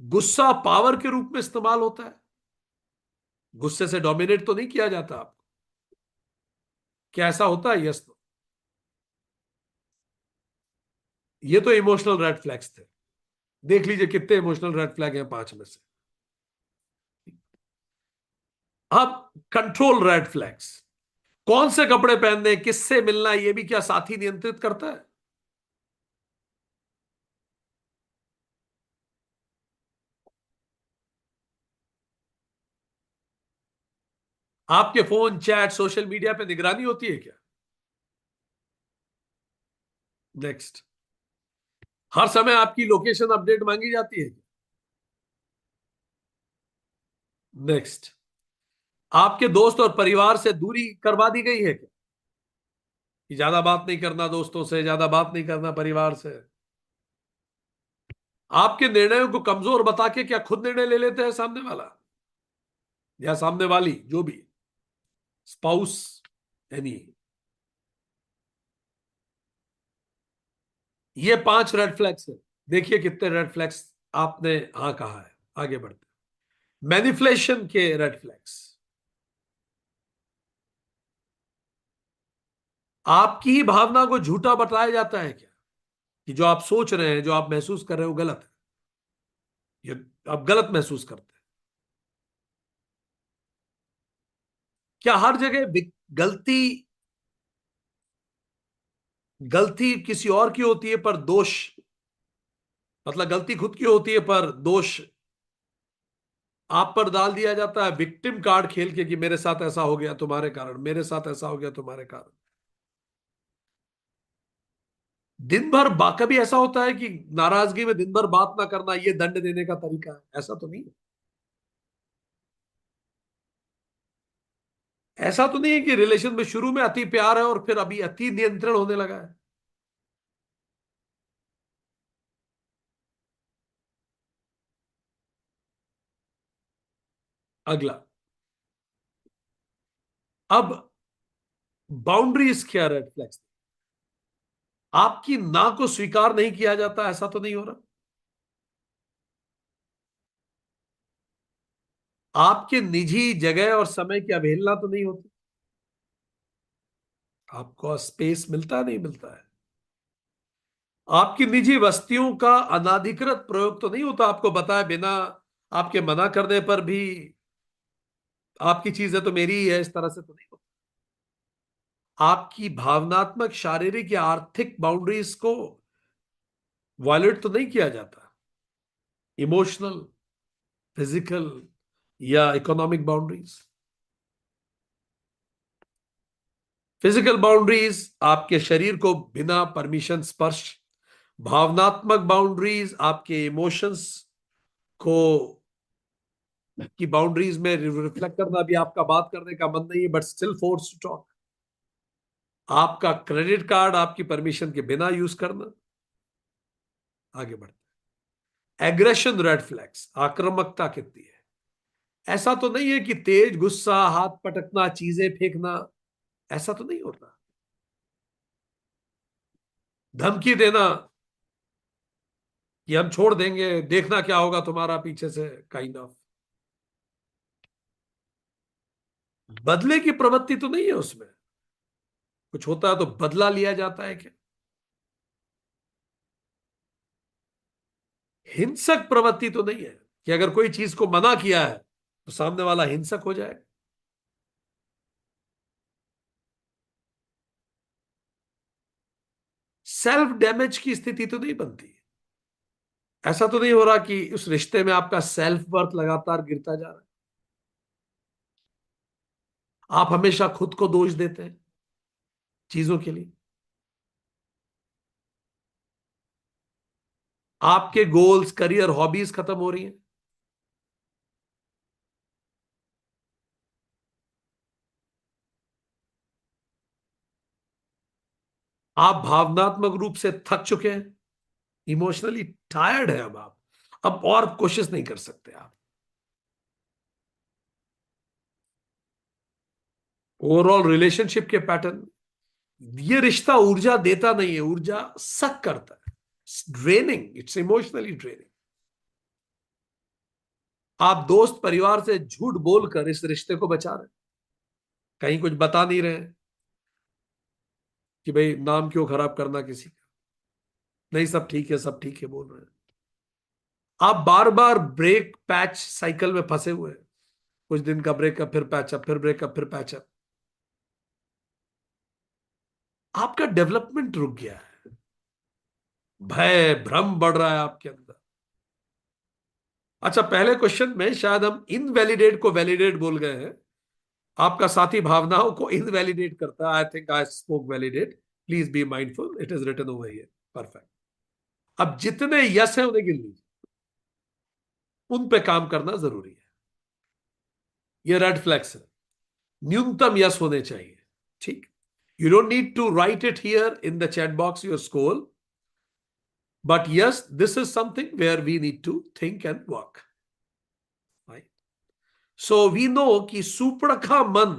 गुस्सा पावर के रूप में इस्तेमाल होता है। गुस्से से डोमिनेट तो नहीं किया जाता आपको। क्या ऐसा होता है? यस। तो ये तो इमोशनल रेड फ्लैग्स थे। देख लीजिए कितने इमोशनल रेड फ्लैग हैं 5 में से। अब कंट्रोल रेड फ्लैग्स। कौन से कपड़े पहनने, किससे मिलना, ये भी क्या साथी नियंत्रित करता है? आपके फोन, चैट, सोशल मीडिया पे निगरानी होती है क्या? नेक्स्ट। हर समय आपकी लोकेशन अपडेट मांगी जाती है? नेक्स्ट। आपके दोस्त और परिवार से दूरी करवा दी गई है क्या? कि ज्यादा बात नहीं करना दोस्तों से, ज्यादा बात नहीं करना परिवार से। आपके निर्णयों को कमजोर बता के क्या खुद निर्णय ले लेते हैं सामने वाला या सामने वाली, जो भी, स्पाउस, एनी। ये 5 रेड फ्लैग्स है। देखिए कितने रेड फ्लैग्स आपने हाँ कहा है। आगे बढ़ते। मैनिपुलेशन के रेड फ्लैग्स। आपकी ही भावना को झूठा बताया जाता है क्या? कि जो आप सोच रहे हैं, जो आप महसूस कर रहे हो, गलत है। ये आप गलत महसूस करते हैं। क्या हर जगह गलती गलती किसी और की होती है पर दोष, मतलब गलती खुद की होती है पर दोष आप पर डाल दिया जाता है, विक्टिम कार्ड खेल के कि मेरे साथ ऐसा हो गया तुम्हारे कारण, मेरे साथ ऐसा हो गया तुम्हारे कारण। दिन भर कभी ऐसा होता है कि नाराजगी में दिन भर बात ना करना ये दंड देने का तरीका है? ऐसा तो नहीं है। ऐसा तो नहीं है कि रिलेशन में शुरू में अति प्यार है और फिर अभी अति नियंत्रण होने लगा है। अगला। अब बाउंड्रीज क्या रेड फ्लैग्स? आपकी ना को स्वीकार नहीं किया जाता, ऐसा तो नहीं हो रहा? आपके निजी जगह और समय की अवहेलना तो नहीं होती? आपको स्पेस मिलता नहीं मिलता है? आपकी निजी वस्तुओं का अनाधिकृत प्रयोग तो नहीं होता, आपको बताए बिना, आपके मना करने पर भी आपकी चीज है तो मेरी ही है, इस तरह से तो नहीं होता? आपकी भावनात्मक, शारीरिक या आर्थिक बाउंड्रीज को वायलेट तो नहीं किया जाता? इमोशनल, फिजिकल या इकोनॉमिक बाउंड्रीज। फिजिकल बाउंड्रीज आपके शरीर को बिना परमिशन स्पर्श। भावनात्मक बाउंड्रीज आपके इमोशंस को की बाउंड्रीज में रिफ्लेक्ट करना, भी आपका बात करने का मन नहीं है but still force to talk. आपका क्रेडिट कार्ड आपकी परमिशन के बिना यूज करना। आगे बढ़ते। Aggression red flags. आक्रामकता कितनी है? ऐसा तो नहीं है कि तेज गुस्सा, हाथ पटकना, चीजें फेंकना, ऐसा तो नहीं होता? धमकी देना कि हम छोड़ देंगे, देखना क्या होगा तुम्हारा पीछे से, काइंड ऑफ। बदले की प्रवृत्ति तो नहीं है उसमें? कुछ होता है तो बदला लिया जाता है क्या? हिंसक प्रवृत्ति तो नहीं है कि अगर कोई चीज को मना किया है तो सामने वाला हिंसक हो जाए? सेल्फ डैमेज की स्थिति तो नहीं बनती? ऐसा तो नहीं हो रहा कि उस रिश्ते में आपका सेल्फ वर्थ लगातार गिरता जा रहा है? आप हमेशा खुद को दोष देते हैं चीजों के लिए? आपके गोल्स, करियर, हॉबीज खत्म हो रही हैं? आप भावनात्मक रूप से थक चुके हैं, इमोशनली टायर्ड है अब और कोशिश नहीं कर सकते आप? ओवरऑल रिलेशनशिप के पैटर्न, ये रिश्ता ऊर्जा देता नहीं है, ऊर्जा सक करता है। Draining, it's emotionally draining. आप दोस्त परिवार से झूठ बोलकर इस रिश्ते को बचा रहे हैं, कहीं कुछ बता नहीं रहे हैं कि भाई नाम क्यों खराब करना किसी का, नहीं सब ठीक है सब ठीक है बोल रहे हैं। आप बार बार ब्रेक पैच साइकिल में फंसे हुए हैं, कुछ दिन का ब्रेकअप फिर पैचअप फिर ब्रेकअप फिर पैचअप। आपका डेवलपमेंट रुक गया है, भय भ्रम बढ़ रहा है आपके अंदर। अच्छा, पहले क्वेश्चन में शायद हम इनवैलिडेट को वैलिडेट बोल गए हैं, आपका साथी भावनाओं को इनवैलिडेट करता है। I think I spoke validate, please be mindful, it is written over here. Perfect. अब जितने यस है उन्हें गिन लीजिए, उन पे काम करना जरूरी है। ये रेड फ्लैग्स है, न्यूनतम यस होने चाहिए। ठीक, you don't need to write it here in the chat box your score, but yes this is something where we need to think and work. So we know कि सुपड़खा मन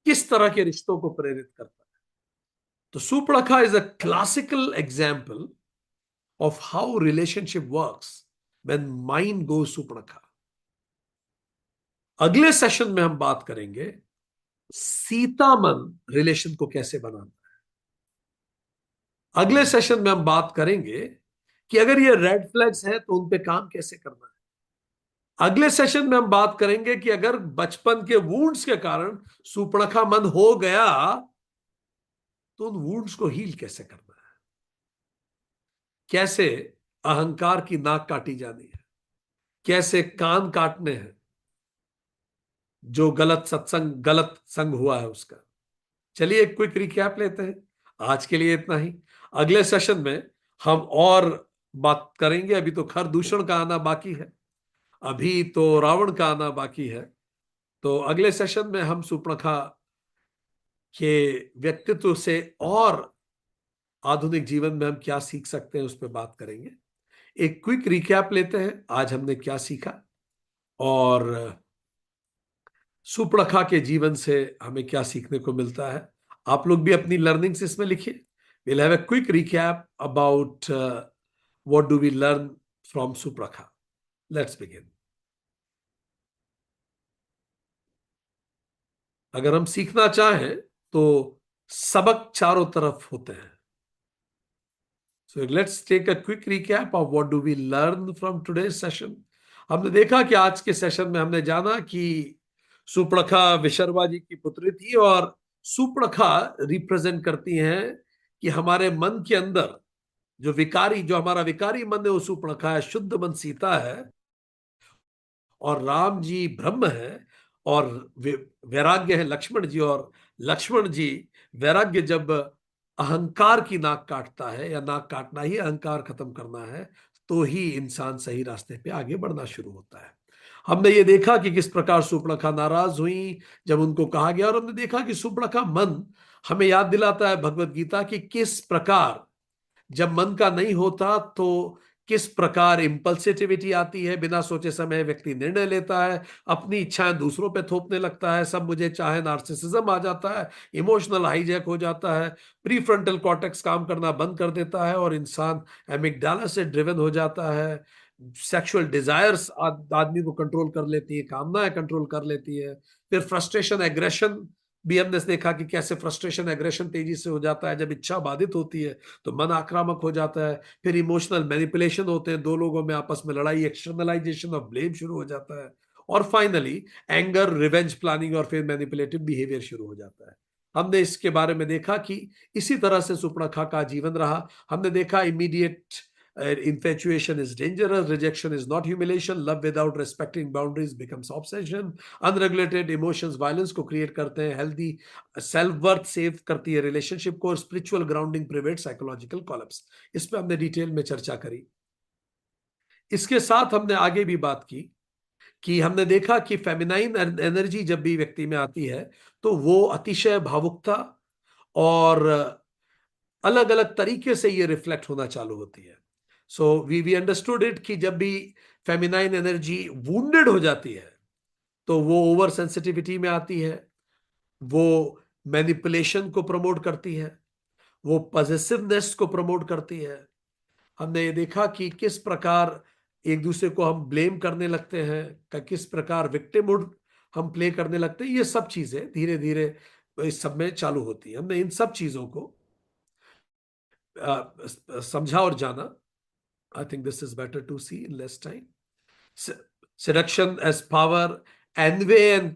किस तरह के रिश्तों को प्रेरित करता है। तो Surpanakha is a classical example of how relationship works when mind goes Surpanakha. अगले सेशन में हम बात करेंगे सीता मन रिलेशन को कैसे बनाना है। अगले सेशन में हम बात करेंगे कि अगर ये रेड फ्लैग्स हैं तो उन पे काम कैसे करना है। अगले सेशन में हम बात करेंगे कि अगर बचपन के वुंड्स के कारण सुपड़खा मन हो गया तो उन वुंड्स को हील कैसे करना है, कैसे अहंकार की नाक काटी जानी है, कैसे कान काटने हैं जो गलत सत्संग गलत संग हुआ है उसका। चलिए एक क्विक रिकैप लेते हैं, आज के लिए इतना ही। अगले सेशन में हम और बात करेंगे। अभी तो खरदूषण का आना बाकी है, अभी तो रावण का आना बाकी है। तो अगले सेशन में हम सुपर्णखा के व्यक्तित्व से और आधुनिक जीवन में हम क्या सीख सकते हैं उस पर बात करेंगे। एक क्विक रिकैप लेते हैं, आज हमने क्या सीखा और सुपर्णखा के जीवन से हमें क्या सीखने को मिलता है। आप लोग भी अपनी लर्निंग्स इसमें लिखिए। we'll have a quick recap about what do we learn from Suprakha. Let's begin. अगर हम सीखना चाहें तो सबक चारों तरफ होते हैं। So let's take a quick recap of what do we learn from today's session. हमने देखा कि आज के सेशन में हमने जाना कि सुपर्णखा विशर्वा जी की पुत्री थी और सुपर्णखा रिप्रेजेंट करती हैं कि हमारे मन के अंदर जो हमारा विकारी मन है वो सुपर्णखा है, शुद्ध मन सीता है और राम जी ब्रह्म है और वैराग्य है लक्ष्मण जी। और लक्ष्मण जी वैराग्य जब अहंकार की नाक काटता है या नाक काटना ही अहंकार खत्म करना है तो ही इंसान सही रास्ते पे आगे बढ़ना शुरू होता है। हमने ये देखा कि किस प्रकार सुपर्णखा नाराज हुई जब उनको कहा गया, और हमने देखा कि सुपर्णखा मन हमें याद दिलाता है भगवत गीता की किस प्रकार जब मन का नहीं होता तो किस प्रकार इंपल्सिटिविटी आती है, बिना सोचे समय व्यक्ति निर्णय लेता है, अपनी इच्छाएं दूसरों पे थोपने लगता है, सब मुझे चाहे, नार्सिसिज्म आ जाता है, इमोशनल हाईजैक हो जाता है, प्री फ्रंटल कॉर्टेक्स काम करना बंद कर देता है और इंसान एमिगडाला से ड्रिवन हो जाता है। सेक्सुअल डिजायर्स आदमी को कंट्रोल कर लेती है, कामनाएं कंट्रोल कर लेती है। फिर फ्रस्ट्रेशन एग्रेशन भी हमने देखा कि कैसे फ्रस्ट्रेशन एग्रेशन तेजी से हो जाता है जब इच्छा बाधित होती है तो मन आक्रामक हो जाता है। फिर इमोशनल मैनिपुलेशन होते हैं, दो लोगों में आपस में लड़ाई, एक्सटर्नलाइजेशन ऑफ ब्लेम शुरू हो जाता है और फाइनली एंगर, रिवेंज प्लानिंग और फिर मैनिपुलेटिव बिहेवियर शुरू हो जाता है। हमने इसके बारे में देखा कि इसी तरह से सुपर्णखा का जीवन रहा। हमने देखा immediate infatuation is dangerous, rejection is not humiliation, love without respecting boundaries becomes obsession, unregulated emotions violence को create करते हैं, healthy self worth save करती है relationship को, और spiritual grounding prevent psychological collapse। इस पे हमने डिटेल में चर्चा करी। इसके साथ हमने आगे भी बात की कि हमने देखा कि फेमिनाइन एनर्जी जब भी व्यक्ति में आती है तो वो अतिशय भावुकता और अलग अलग तरीके से ये रिफ्लेक्ट होना चालू होती है। सो वी अंडरस्टूड इट कि जब भी फेमिनाइन एनर्जी वुंडेड हो जाती है तो वो ओवर सेंसिटिविटी में आती है, वो मैनिपुलेशन को प्रमोट करती है, वो पॉजिटिवनेस को प्रमोट करती है। हमने ये देखा कि किस प्रकार एक दूसरे को हम ब्लेम करने लगते हैं, किस प्रकार विक्टिमहुड हम प्ले करने लगते हैं, ये सब चीजें धीरे धीरे इस सब में चालू होती है। हमने इन सब चीजों को समझा और जाना। I think this is better to see in less time. Seduction as power, anyway and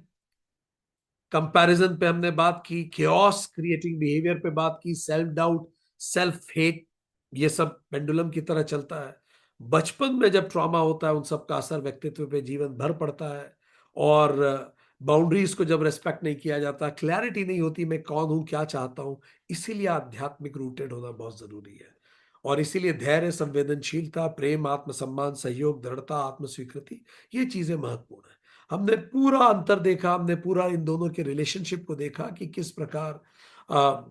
comparison पे हमने बात की, chaos क्रिएटिंग बिहेवियर पे बात की, सेल्फ डाउट, सेल्फ हेट, ये सब पेंडुलम की तरह चलता है। बचपन में जब ट्रॉमा होता है उन सब का असर व्यक्तित्व पे जीवन भर पड़ता है। और बाउंड्रीज को जब रेस्पेक्ट नहीं किया जाता, क्लैरिटी नहीं होती मैं कौन हूं, क्या चाहता हूं। इसीलिए आध्यात्मिक रूटेड होना बहुत जरूरी है। और इसीलिए धैर्य, संवेदनशीलता, प्रेम, आत्मसम्मान, सहयोग, दृढ़ता, आत्मस्वीकृति, ये चीजें महत्वपूर्ण है। हमने पूरा अंतर देखा, हमने पूरा इन दोनों के रिलेशनशिप को देखा कि किस प्रकार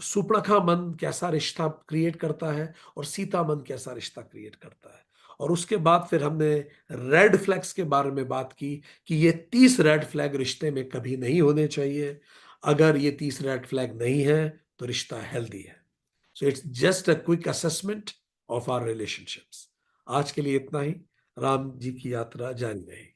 सुपड़खा मन कैसा रिश्ता क्रिएट करता है और सीता मन कैसा रिश्ता क्रिएट करता है। और उसके बाद फिर हमने रेड फ्लैग्स के बारे में बात की कि ये 30 रेड फ्लैग रिश्ते में कभी नहीं होने चाहिए। अगर ये 30 रेड फ्लैग नहीं है तो रिश्ता हेल्दी है। So it's just a quick assessment of our relationships. आज के लिए इतना ही। राम जी की यात्रा जारी रहेगी।